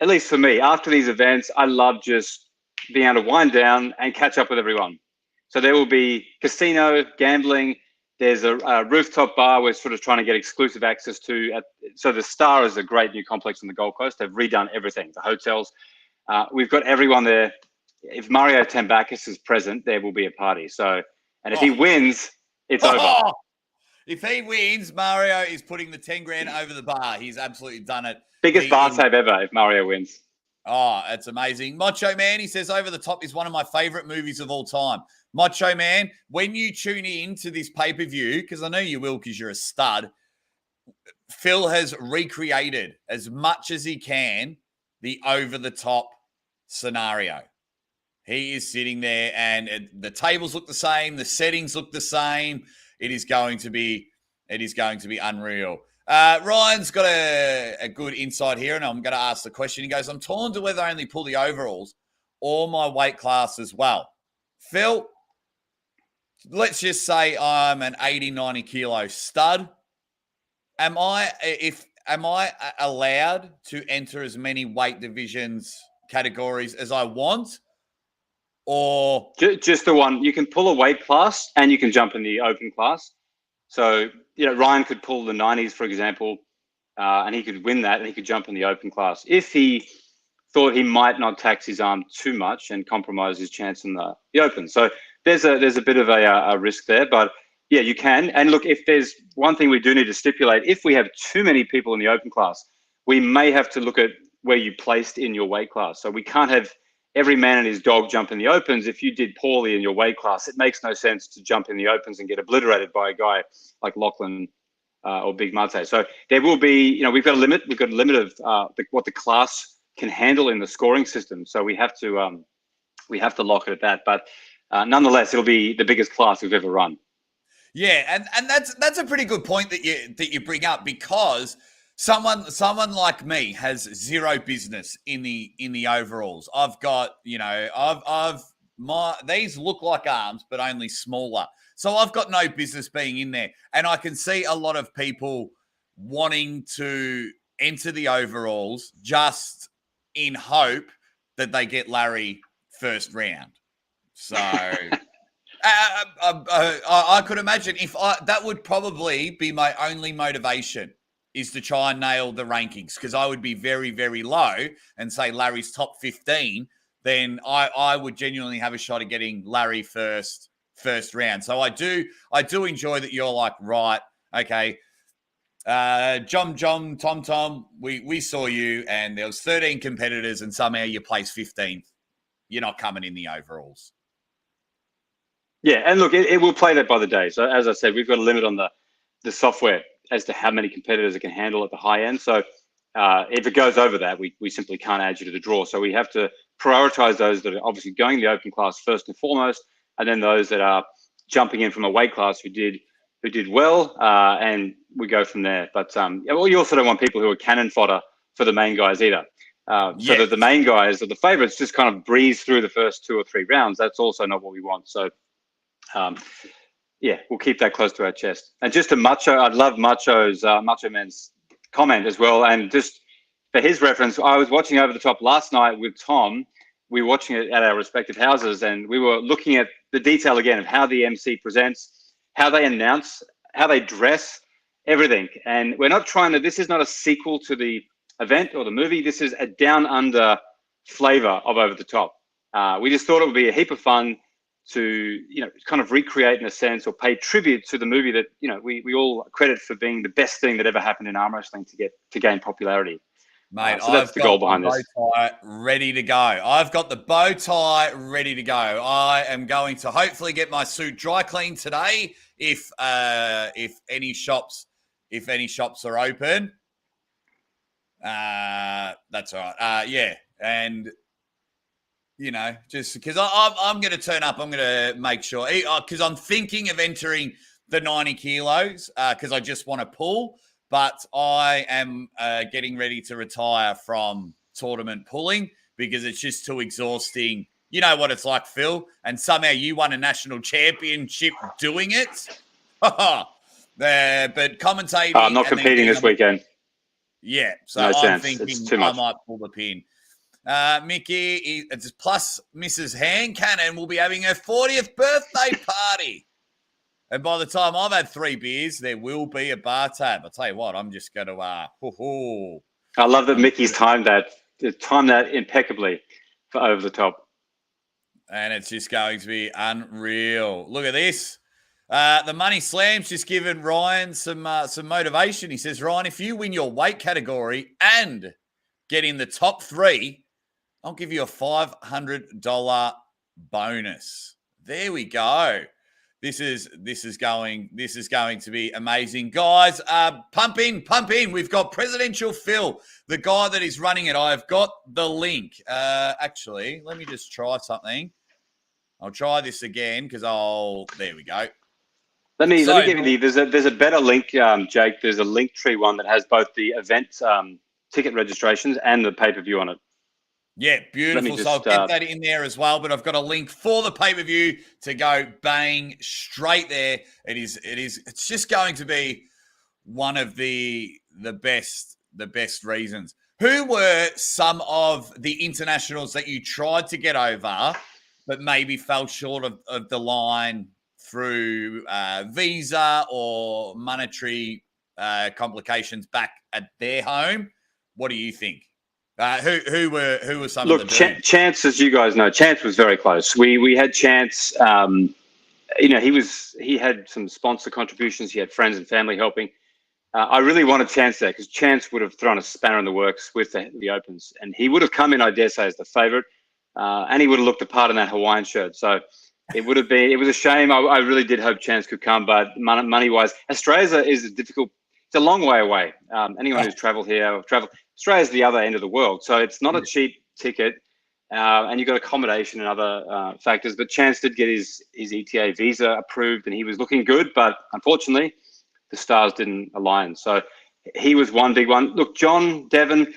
at least for me, after these events, I love just being able to wind down and catch up with everyone. So there will be casino, gambling. There's a rooftop bar we're sort of trying to get exclusive access to. So the Star is a great new complex on the Gold Coast. They've redone everything, the hotels. We've got everyone there. If Mario Tambakis is present, there will be a party. So, and if he wins, it's over. If he wins, Mario is putting the 10 grand over the bar. He's absolutely done it. Biggest bar save ever if Mario wins. Oh, that's amazing. Macho Man, he says, Over the Top is one of my favorite movies of all time. Macho Man, when you tune in to this pay-per-view, because I know you will because you're a stud, Phil has recreated as much as he can the over-the-top scenario. He is sitting there and the tables look the same. The settings look the same. It is going to be unreal. Ryan's got a good insight here, and I'm going to ask the question. He goes, I'm torn to whether I only pull the overalls or my weight class as well. Phil, let's just say I'm an 80, 90 kilo stud. Am I allowed to enter as many weight divisions categories as I want? Or just the one? You can pull a weight class and you can jump in the open class. So, Ryan could pull the 90s, for example. and he could win that, and he could jump in the open class if he thought he might not tax his arm too much and compromise his chance in the open. So there's a bit of a risk there, but yeah, you can. And look, if there's one thing we do need to stipulate, if we have too many people in the open class, we may have to look at where you placed in your weight class. So we can't have every man and his dog jump in the opens. If you did poorly in your weight class, it makes no sense to jump in the opens and get obliterated by a guy like Lachlan or Big Mate. So there will be, we've got a limit. We've got a limit of what the class can handle in the scoring system. So we have to lock it at that. But nonetheless, it'll be the biggest class we've ever run. Yeah, and that's a pretty good point that you bring up, because someone like me has zero business in the overalls. I've got, these look like arms, but only smaller. So I've got no business being in there. And I can see a lot of people wanting to enter the overalls just in hope that they get Larry first round. So I could imagine that would probably be my only motivation, is to try and nail the rankings, because I would be very, very low and say Larry's top 15, then I would genuinely have a shot at getting Larry first round. So I do enjoy that you're like, right, okay, Tom, we saw you, and there was 13 competitors, and somehow you placed 15th. You're not coming in the overalls. Yeah, and look, it will play that by the day. So as I said, we've got a limit on the software as to how many competitors it can handle at the high end. So if it goes over that, we simply can't add you to the draw. So we have to prioritize those that are obviously going the open class first and foremost, and then those that are jumping in from a weight class who did well, and we go from there. But you also don't want people who are cannon fodder for the main guys either. So that the main guys or the favorites just kind of breeze through the first 2 or 3 rounds. That's also not what we want. So we'll keep that close to our chest. And just to Macho, I'd love Macho Man's comment as well. And just for his reference, I was watching Over the Top last night with Tom. We were watching it at our respective houses, and we were looking at the detail again of how the MC presents, how they announce, how they dress, everything. And we're not this is not a sequel to the event or the movie. This is a down under flavor of Over the Top. We just thought it would be a heap of fun to kind of recreate in a sense, or pay tribute to the movie that we all credit for being the best thing that ever happened in arm wrestling to gain popularity. Mate, so that's the goal behind this. Bow tie ready to go. I've got the bow tie ready to go. I am going to hopefully get my suit dry cleaned today if any shops are open. That's all right. Yeah, and just because I'm going to turn up, I'm going to make sure, because I'm thinking of entering the 90 kilos because I just want to pull, but I am getting ready to retire from tournament pulling because it's just too exhausting. You know what it's like, Phil, and somehow you won a national championship doing it. But commentating. I'm not competing this weekend. Yeah, so no I'm chance. thinking I might pull the pin. Mickey, it's plus Mrs. Hand Cannon will be having her 40th birthday party. And by the time I've had 3 beers, there will be a bar tab. I'll tell you what, I'm just going to, I love that Mickey's timed that impeccably for Over the Top. And it's just going to be unreal. Look at this. The Money Slam's just given Ryan some motivation. He says, Ryan, if you win your weight category and get in the top 3, I'll give you a $500 bonus. There we go. This is going to be amazing. Guys, pump in. We've got Presidential Phil, the guy that is running it. I've got the link. Actually, let me just try something. I'll try this again because there we go. Let me give you there's a better link, Jake. There's a Linktree one that has both the event ticket registrations and the pay-per-view on it. Yeah, beautiful. So I'll get that in there as well. But I've got a link for the pay-per-view to go bang straight there. It's just going to be one of the best reasons. Who were some of the internationals that you tried to get over, but maybe fell short of the line through visa or monetary complications back at their home. What do you think? Who were some Look, of the dudes? Chance, as you guys know, Chance was very close. We had Chance. He had some sponsor contributions. He had friends and family helping. I really wanted Chance there because Chance would have thrown a spanner in the works with the Opens, and he would have come in, I dare say, as the favourite, and he would have looked the part in that Hawaiian shirt. So it would have been. It was a shame. I really did hope Chance could come, but money-wise, Australia is a difficult. It's a long way away. Anyone who's travelled here, Australia's the other end of the world, so it's not a cheap ticket, and you've got accommodation and other factors. But Chance did get his ETA visa approved, and he was looking good, but unfortunately, the stars didn't align. So he was one big one. Look, Devin,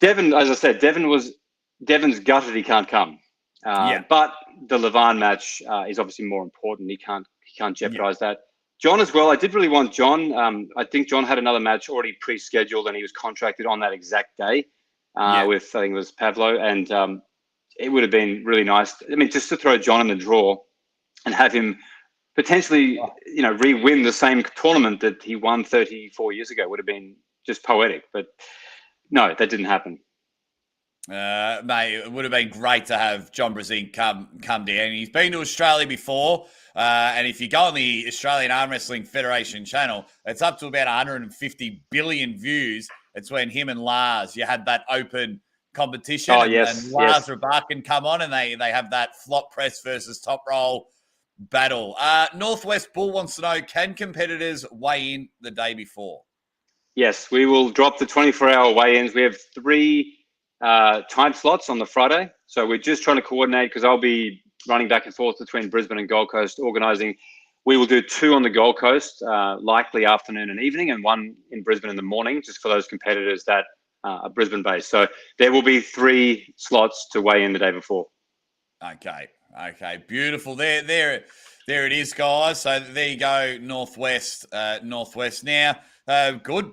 as I said, Devin's gutted he can't come. But the Levan match is obviously more important. He can't jeopardize that. John as well. I did really want John. I think John had another match already pre-scheduled, and he was contracted on that exact day with, I think it was Pavlo, and it would have been really nice. I mean, just to throw John in the draw and have him potentially, re-win the same tournament that he won 34 years ago would have been just poetic. But no, that didn't happen. Mate, it would have been great to have John Brezin come down. He's been to Australia before, and if you go on the Australian Arm Wrestling Federation channel, it's up to about 150 billion views. It's when him and Lars, you had that open competition, and Lars Rabakin come on, and they have that flop press versus top roll battle. Northwest Bull wants to know, can competitors weigh in the day before? Yes, we will drop the 24-hour weigh-ins. We have 3 time slots on the Friday. So we're just trying to coordinate because I'll be running back and forth between Brisbane and Gold Coast organising. We will do 2 on the Gold Coast, likely afternoon and evening, and 1 in Brisbane in the morning, just for those competitors that are Brisbane-based. So there will be 3 slots to weigh in the day before. Okay, beautiful. There it is, guys. So there you go, Northwest. Now, good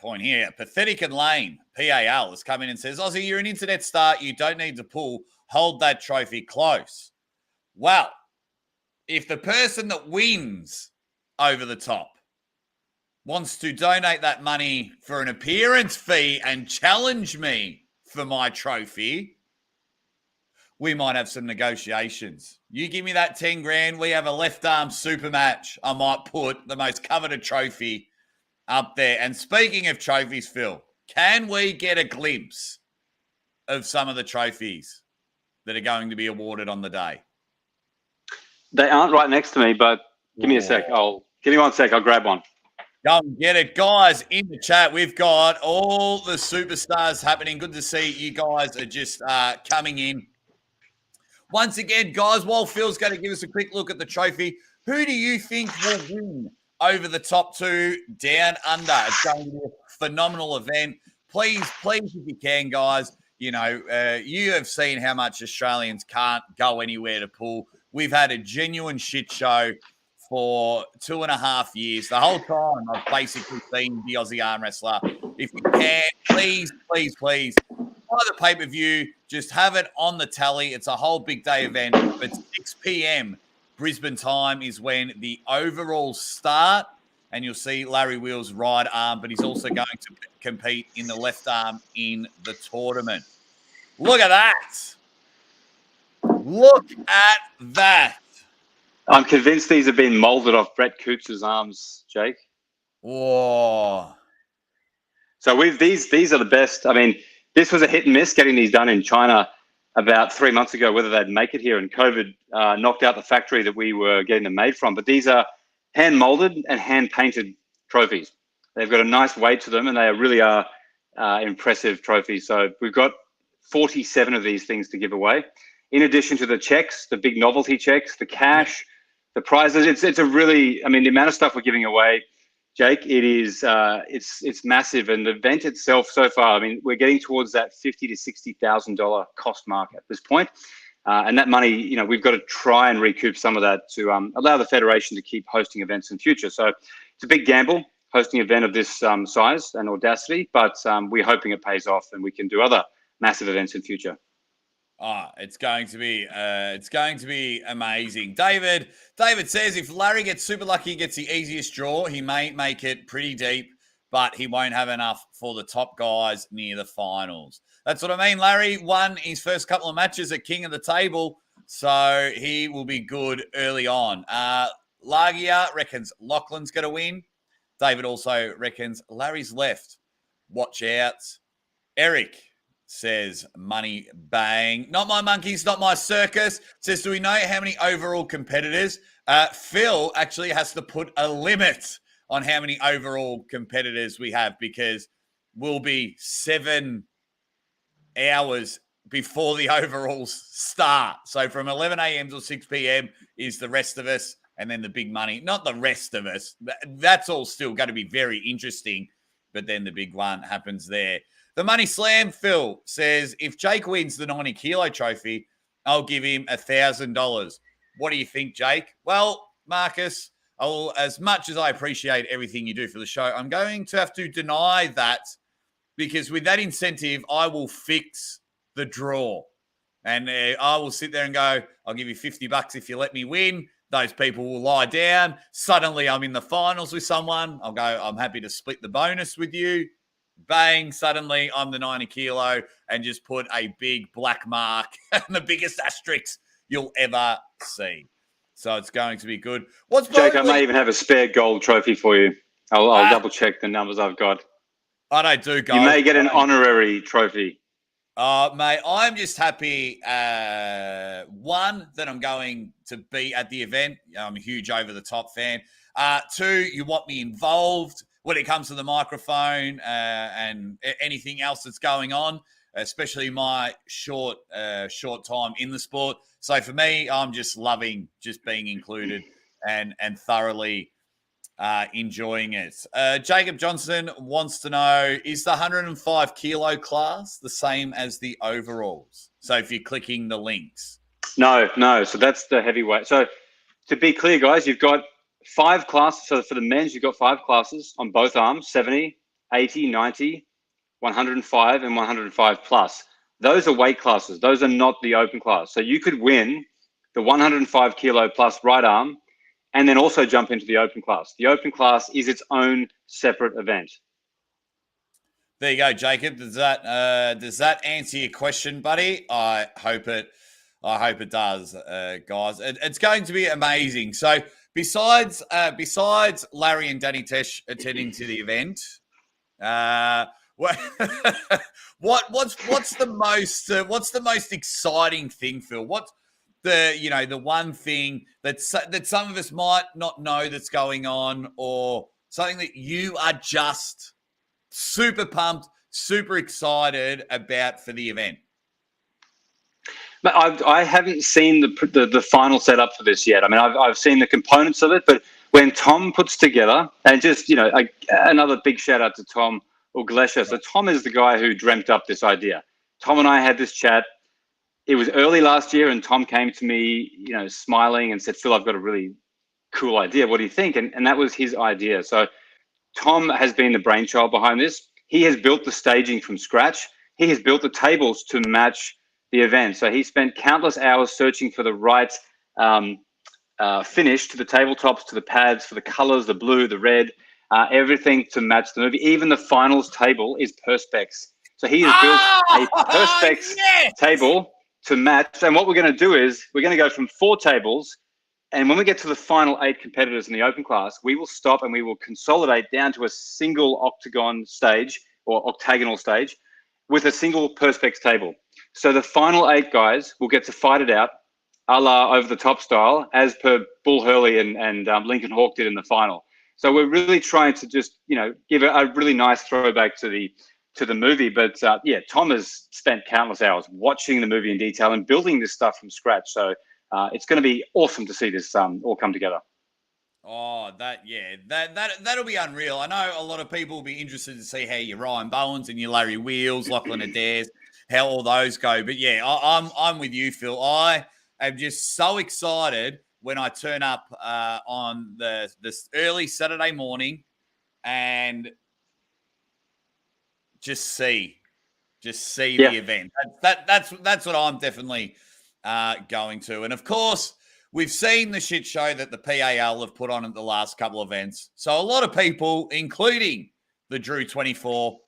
point here. Pathetic and Lane, PAL, has come in and says, Aussie, you're an internet star. You don't need to pull. Hold that trophy close. Well, if the person that wins over the top wants to donate that money for an appearance fee and challenge me for my trophy, we might have some negotiations. You give me that 10 grand, we have a left arm super match. I might put the most coveted trophy up there. And speaking of trophies, Phil, can we get a glimpse of some of the trophies that are going to be awarded on the day? They aren't right next to me, but give me a sec. Give me 1 sec. I'll grab one. Go and get it. Guys, in the chat, we've got all the superstars happening. Good to see you guys are just coming in. Once again, guys, while Phil's going to give us a quick look at the trophy, who do you think will win over the top 2 down under? It's going to be a phenomenal event. Please, if you can, guys, you have seen how much Australians can't go anywhere to pull. We've had a genuine shit show for 2.5 years. The whole time I've basically seen the Aussie Arm Wrestler. If you can, please, buy the pay-per-view. Just have it on the tally. It's a whole big day event. But 6 p.m. Brisbane time is when the overalls start, and you'll see Larry Wheels' right arm, but he's also going to compete in the left arm in the tournament. Look at that. Look at that. I'm convinced these have been molded off Brett Coops' arms, Jake. Whoa. So these are the best. I mean, this was a hit and miss getting these done in China about 3 months ago, whether they'd make it here, and COVID knocked out the factory that we were getting them made from. But these are hand molded and hand painted trophies. They've got a nice weight to them, and they really are impressive trophies. So we've got 47 of these things to give away. In addition to the checks, the big novelty checks, the cash, the prizes, it's a really, I mean, the amount of stuff we're giving away, Jake, it is, it's massive. And the event itself so far, I mean, we're getting towards that $50,000 to $60,000 cost mark at this point. And that money, we've got to try and recoup some of that to allow the Federation to keep hosting events in future. So it's a big gamble, hosting an event of this size and audacity, but we're hoping it pays off and we can do other massive events in future. Oh, it's going to be amazing. David says if Larry gets super lucky, he gets the easiest draw. He may make it pretty deep, but he won't have enough for the top guys near the finals. That's what I mean. Larry won his first couple of matches at King of the Table, so he will be good early on. Lagia reckons Lachlan's going to win. David also reckons Larry's left. Watch out. Eric says money bang. Not my monkeys, not my circus. Says, do we know how many overall competitors? Phil actually has to put a limit on how many overall competitors we have because we'll be 7 hours before the overalls start. So from 11 a.m. till 6 p.m. is the rest of us and then the big money. Not the rest of us. That's all still going to be very interesting, but then the big one happens there. The Money Slam, Phil, says, if Jake wins the 90 kilo trophy, I'll give him $1,000. What do you think, Jake? Well, Marcus, as much as I appreciate everything you do for the show, I'm going to have to deny that because with that incentive, I will fix the draw. And I will sit there and go, I'll give you $50 if you let me win. Those people will lie down. Suddenly, I'm in the finals with someone. I'll go, I'm happy to split the bonus with you. Bang, suddenly I'm the 90 kilo and just put a big black mark and the biggest asterisk you'll ever see. So it's going to be good. Jake, I may even have a spare gold trophy for you. I'll double check the numbers I've got. I don't do gold. You may get an honorary trophy. Mate, I'm just happy, one, that I'm going to be at the event. I'm a huge over-the-top fan. Two, you want me involved when it comes to the microphone and anything else that's going on, especially my short time in the sport. So for me, I'm just loving just being included and thoroughly enjoying it. Jacob Johnson wants to know, is the 105 kilo class the same as the overalls? So if you're clicking the links. No. So that's the heavyweight. So to be clear, guys, you've got 5 classes. So for the men's, you've got 5 classes on both arms, 70, 80, 90, 105, and 105 plus. Those are weight classes. Those are not the open class. So you could win the 105 kilo plus right arm and then also jump into the open class. The open class is its own separate event. There you go, Jacob. Does that answer your question, buddy? I hope it does, guys. It's going to be amazing. So besides Larry and Danny Tesh attending to the event, what's the most exciting thing, Phil? What's the one thing that some of us might not know that's going on, or something that you are just super pumped, super excited about for the event? I haven't seen the final setup for this yet. I mean, I've seen the components of it, but when Tom puts together, and just another big shout out to Tom Uglesha. So Tom is the guy who dreamt up this idea. Tom and I had this chat. It was early last year, and Tom came to me, smiling and said, "Phil, I've got a really cool idea. What do you think?" And that was his idea. So Tom has been the brainchild behind this. He has built the staging from scratch. He has built the tables to match the event. So he spent countless hours searching for the right finish to the tabletops, to the pads, for the colors, the blue, the red, everything to match the movie. Even the finals table is Perspex. So he has built a Perspex table to match. And what we're going to do is we're going to go from 4 tables. And when we get to the final 8 competitors in the open class, we will stop and we will consolidate down to a single octagon stage or octagonal stage with a single Perspex table. So the final 8 guys will get to fight it out, a la over the top style, as per Bull Hurley and Lincoln Hawk did in the final. So we're really trying to just, give a really nice throwback to the movie. But Tom has spent countless hours watching the movie in detail and building this stuff from scratch. So it's going to be awesome to see this all come together. Oh, that'll be unreal. I know a lot of people will be interested to see how your Ryan Bowens and your Larry Wheels, Lachlan Adair's, how all those go. But yeah, I'm with you, Phil. I am just so excited when I turn up on this early Saturday morning and just see Just see Yeah. the event. That's what I'm definitely going to. And of course, we've seen the shit show that the PAL have put on at the last couple of events. So a lot of people, including the Drew 24,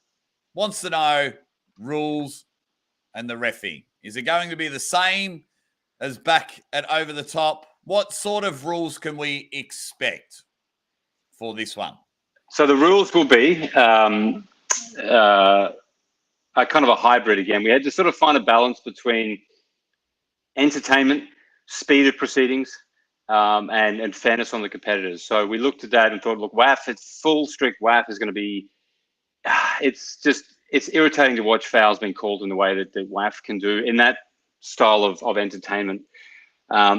wants to know rules and the reffing. Is it going to be the same as back at Over the Top? What sort of rules can we expect for this one? So the rules will be a kind of a hybrid again. We had to sort of find a balance between entertainment, speed of proceedings, and fairness on the competitors. So we looked at that and thought, look, WAF, it's full strict WAF is going to be, it's irritating to watch fouls being called in the way that WAF can do in that style of entertainment.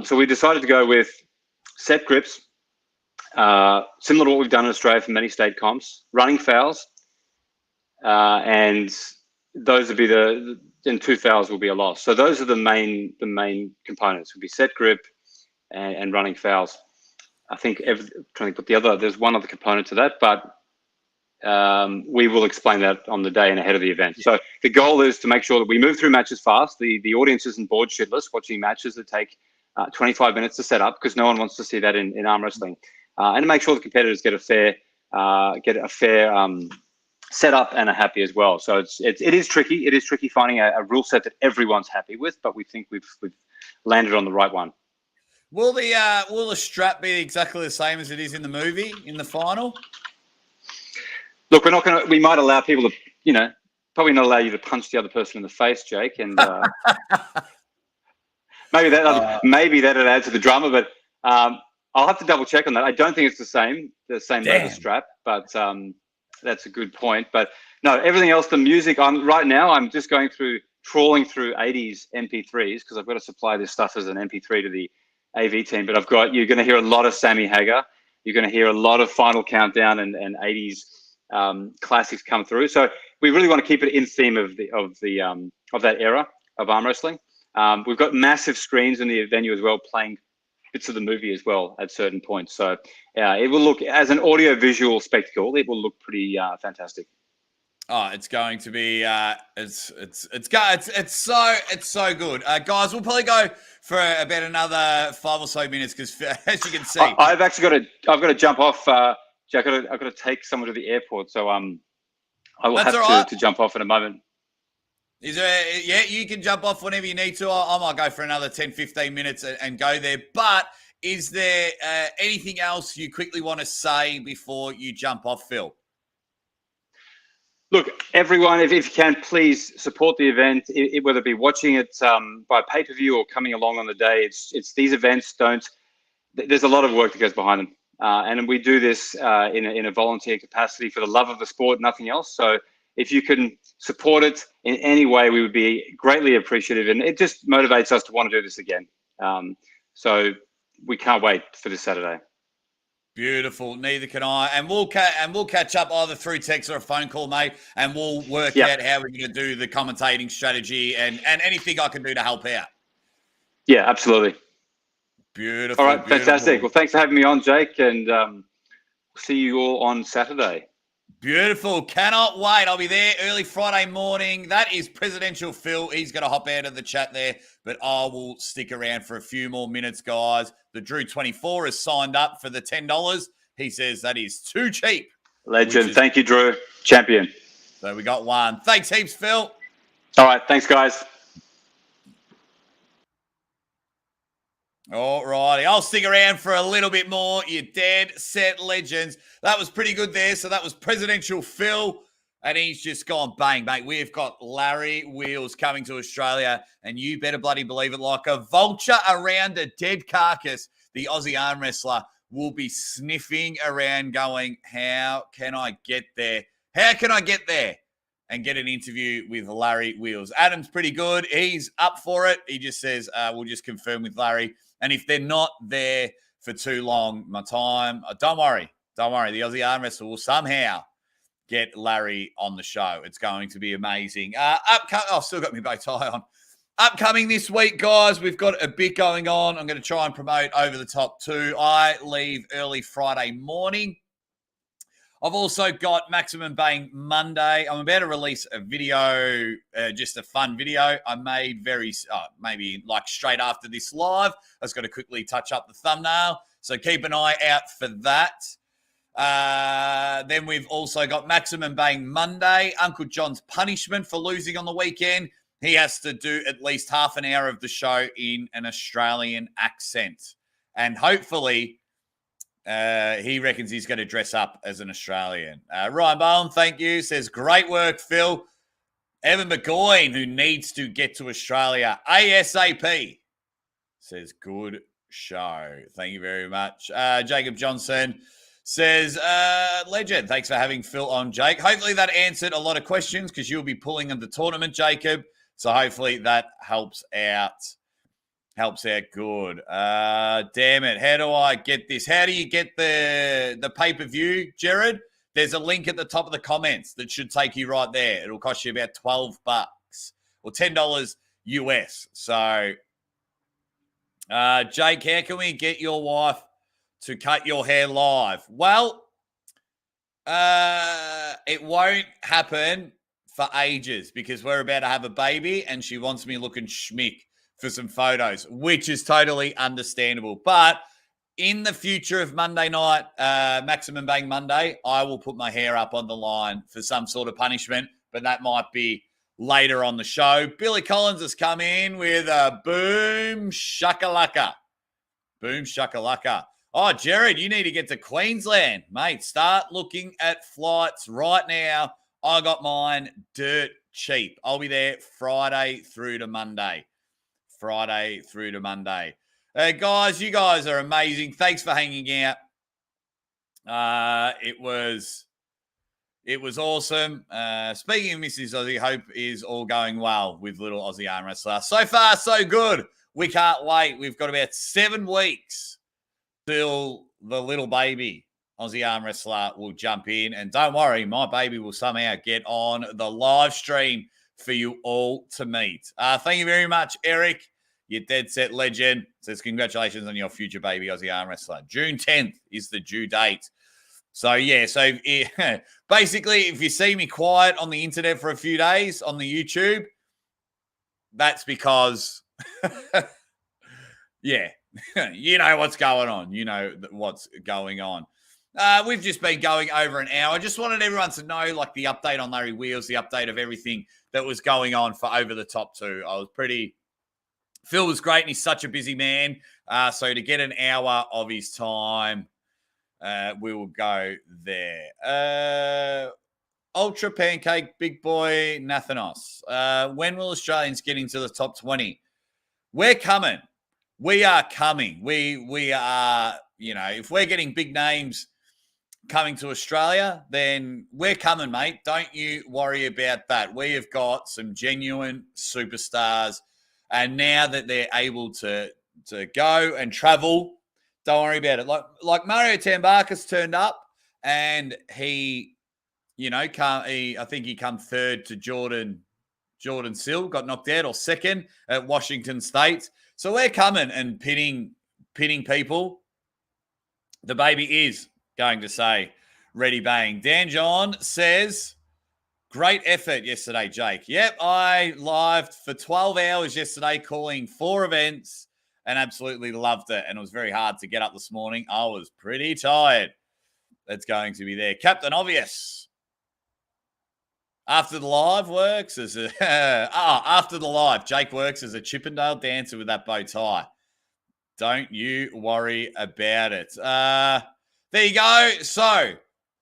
So we decided to go with set grips, similar to what we've done in Australia for many state comps, running fouls, and those would be then 2 fouls will be a loss. So those are the main components. Would be set grip and running fouls. I think trying to put there's one other component to that, but we will explain that on the day and ahead of the event. So the goal is to make sure that we move through matches fast. The audience isn't bored shitless watching matches that take 25 minutes to set up, because no one wants to see that in arm wrestling, and to make sure the competitors get a fair set up and are happy as well. So it is tricky. It is tricky finding a rule set that everyone's happy with, but we think we've landed on the right one. Will the strap be exactly the same as it is in the movie in the final? Look, we might allow people to, probably not allow you to punch the other person in the face, Jake, and maybe that'd add to the drama, but I'll have to double check on that. I don't think it's the same leather strap, but that's a good point. But no, everything else, the music, right now I'm just trawling through 80s MP3s, because I've got to supply this stuff as an MP3 to the AV team. But you're going to hear a lot of Sammy Hagar. You're going to hear a lot of Final Countdown and 80s classics come through. So we really want to keep it in theme of that era of arm wrestling. We've got massive screens in the venue as well, playing bits of the movie as well at certain points. So it will look, as an audio visual spectacle, it will look pretty fantastic. Oh, it's going to be it's so good, guys. We'll probably go for about another 5 or so minutes, because as you can see, I've got to jump off. Jack, I've got to take someone to the airport, so I will have to jump off in a moment. Is there? Yeah, you can jump off whenever you need to. I might go for another 10, 15 minutes and go there. But is there anything else you quickly want to say before you jump off, Phil? Look, everyone, if you can, please support the event, whether it be watching it by pay-per-view or coming along on the day. It's these events there's a lot of work that goes behind them. And we do this in a volunteer capacity for the love of the sport, nothing else. So if you can support it in any way, we would be greatly appreciative. And it just motivates us to want to do this again. So we can't wait for this Saturday. Beautiful. Neither can I. And we'll catch up either through text or a phone call, mate. And we'll work out how we're going to do the commentating strategy and anything I can do to help out. Yeah, absolutely. Beautiful. All right, fantastic. Well, thanks for having me on, Jake, and see you all on Saturday. Beautiful. Cannot wait. I'll be there early Friday morning. That is Presidential Phil. He's going to hop out of the chat there, but I will stick around for a few more minutes, guys. The Drew 24 has signed up for the $10. He says that is too cheap. Legend. Thank you, Drew. Champion. So we got one. Thanks heaps, Phil. All right. Thanks, guys. All righty. I'll stick around for a little bit more. You dead set legends. That was pretty good there. So that was Presidential Phil. And he's just gone bang, mate. We've got Larry Wheels coming to Australia. And you better bloody believe it, like a vulture around a dead carcass, the Aussie arm wrestler will be sniffing around going, how can I get there? How can I get there? And get an interview with Larry Wheels. Adam's pretty good. He's up for it. He just says, we'll just confirm with Larry. And if they're not there for too long, my time, don't worry. The Aussie arm wrestler will somehow get Larry on the show. It's going to be amazing. I've still got my bow tie on. Upcoming this week, guys, we've got a bit going on. I'm going to try and promote Over the Top too. I leave early Friday morning. I've also got Maximum Bang Monday. I'm about to release a video, just a fun video I made maybe like straight after this live. I was going to quickly touch up the thumbnail. So keep an eye out for that. Then we've also got Maximum Bang Monday. Uncle John's punishment for losing on the weekend. He has to do at least half an hour of the show in an Australian accent. And hopefully he reckons he's going to dress up as an Australian. Ryan Bowen, thank you. Says, great work, Phil. Evan McGoyne, who needs to get to Australia ASAP, says, good show. Thank you very much. Jacob Johnson says, legend. Thanks for having Phil on, Jake. Hopefully that answered a lot of questions because you'll be pulling in the tournament, Jacob. So hopefully that helps out. Helps out good. Damn it. How do I get this? How do you get the pay-per-view, Jared? There's a link at the top of the comments that should take you right there. It'll cost you about $12 or $10 US. So, Jake, how can we get your wife to cut your hair live? Well, it won't happen for ages because we're about to have a baby and she wants me looking schmick for some photos, which is totally understandable. But in the future of Monday night, Maximum Bang Monday, I will put my hair up on the line for some sort of punishment, but that might be later on the show. Billy Collins has come in with a boom shakalaka. Boom shakalaka. Oh, Jared, you need to get to Queensland, mate. Start looking at flights right now. I got mine dirt cheap. I'll be there Friday through to Monday. Guys, you guys are amazing. Thanks for hanging out. It was awesome. Speaking of Mrs. Aussie, hope is all going well with little Aussie arm wrestler. So far, so good. We can't wait. We've got about 7 weeks till the little baby Aussie arm wrestler will jump in. And don't worry, my baby will somehow get on the live stream for you all to meet. Thank you very much, Eric. You're dead set legend. Says, congratulations on your future baby Aussie arm wrestler. June 10th is the due date. So, yeah. So, basically, if you see me quiet on the internet for a few days on the YouTube, that's because, yeah, you know what's going on. You know what's going on. We've just been going over an hour. I just wanted everyone to know, like, the update on Larry Wheels, the update of everything that was going on for Over the Top 2. Phil was great, and he's such a busy man. So to get an hour of his time, we will go there. Ultra Pancake, Big Boy, Nathanos. When will Australians get into the top 20? We're coming. We are coming. We are, if we're getting big names coming to Australia, then we're coming, mate. Don't you worry about that. We have got some genuine superstars. And now that they're able to go and travel, don't worry about it. Like Mario Tambarkas turned up and he, I think he come third to Jordan Sill, got knocked out, or second at Washington State. So we're coming and pinning people. The baby is going to say, ready bang. Dan John says, great effort yesterday, Jake. Yep, I lived for 12 hours yesterday calling 4 events and absolutely loved it. And it was very hard to get up this morning. I was pretty tired. That's going to be there. Captain Obvious. After the live works as after the live, Jake works as a Chippendale dancer with that bow tie. Don't you worry about it. There you go. So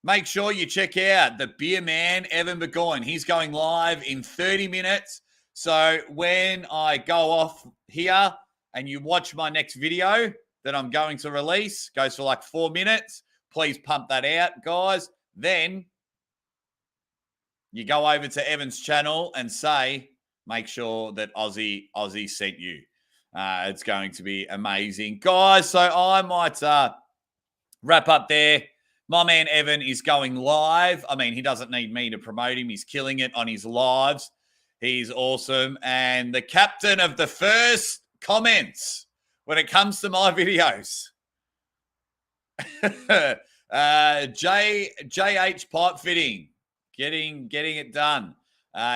make sure you check out the beer man, Evan McGoyne. He's going live in 30 minutes. So when I go off here and you watch my next video that I'm going to release, goes for like 4 minutes, please pump that out, guys. Then you go over to Evan's channel and say, make sure that Aussie sent you. It's going to be amazing. Guys, so I might wrap up there. My man Evan is going live. I mean, he doesn't need me to promote him. He's killing it on his lives. He's awesome. And the captain of the first comments when it comes to my videos. JH Pipe Fitting, getting it done.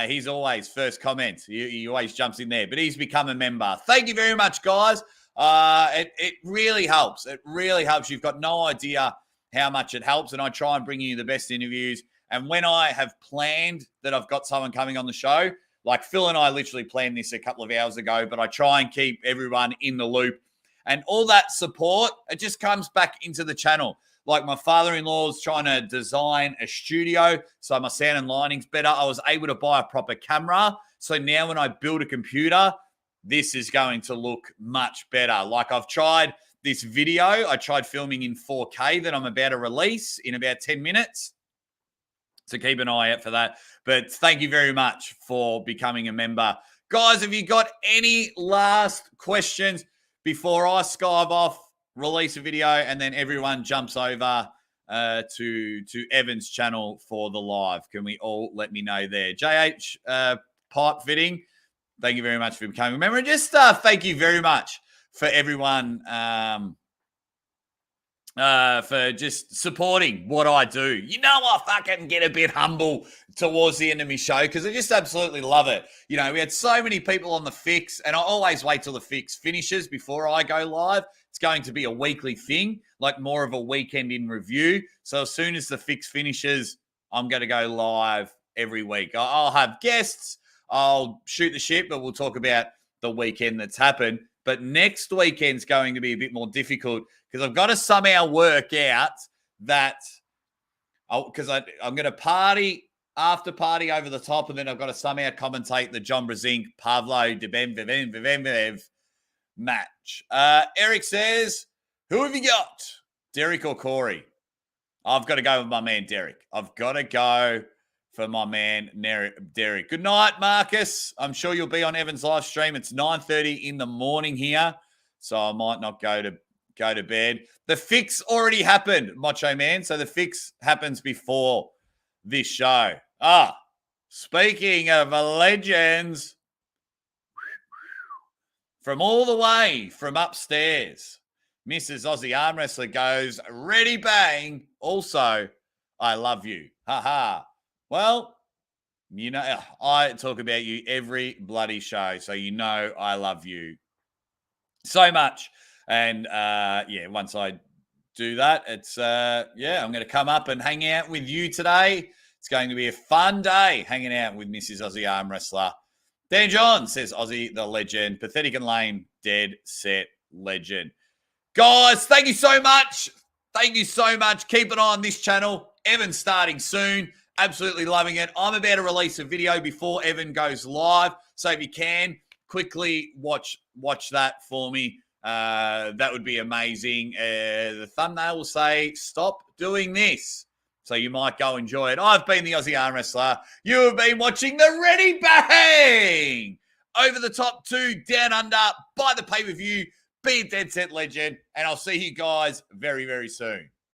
He's always first comment. He always jumps in there, but he's become a member. Thank you very much, guys. It really helps. It really helps. You've got no idea how much it helps, and I try and bring you the best interviews. And when I have planned that I've got someone coming on the show, like Phil and I literally planned this a couple of hours ago, but I try and keep everyone in the loop. And all that support, it just comes back into the channel. Like my father-in-law's trying to design a studio so my sound and lighting's better. I was able to buy a proper camera. So now when I build a computer, this is going to look much better. Like I've tried this video. I tried filming in 4K that I'm about to release in about 10 minutes. So keep an eye out for that. But thank you very much for becoming a member. Guys, have you got any last questions before I skive off, release a video, and then everyone jumps over to Evan's channel for the live? Can we all let me know there? JH Pipe Fitting, thank you very much for becoming a member. And just thank you very much for everyone for just supporting what I do. You know, I fucking get a bit humble towards the end of my show because I just absolutely love it. You know, we had so many people on the fix, and I always wait till the fix finishes before I go live. It's going to be a weekly thing, like more of a weekend in review. So as soon as the fix finishes, I'm going to go live every week. I'll have guests. I'll shoot the shit, but we'll talk about the weekend that's happened. But next weekend's going to be a bit more difficult because I've got to somehow work out that because I'm going to party after party over the top, and then I've got to somehow commentate the John Brzenk Pavlo Debembev match. Eric says, who have you got? Derek or Corey? I've got to go with my man Derek. I've got to go for my man Derek. Good night, Marcus. I'm sure you'll be on Evan's live stream. It's 9:30 in the morning here, so I might not go to bed. The fix already happened, Macho Man. So the fix happens before this show. Speaking of legends, from all the way from upstairs, Mrs. Aussie Arm Wrestler goes, ready bang. Also, I love you. Ha. Well, you know, I talk about you every bloody show, so you know I love you so much. And, once I do that, it's, I'm going to come up and hang out with you today. It's going to be a fun day hanging out with Mrs. Aussie Arm Wrestler. Dan John says, Aussie, the legend. Pathetic and lame, dead set legend. Guys, thank you so much. Thank you so much. Keep an eye on this channel. Evan's starting soon. Absolutely loving it. I'm about to release a video before Evan goes live. So if you can, quickly watch that for me. That would be amazing. The thumbnail will say, stop doing this. So you might go enjoy it. I've been the Aussie Arm Wrestler. You have been watching the Ready Bang! Over the top 2, down under, buy the pay-per-view, be a dead set legend, and I'll see you guys very, very soon.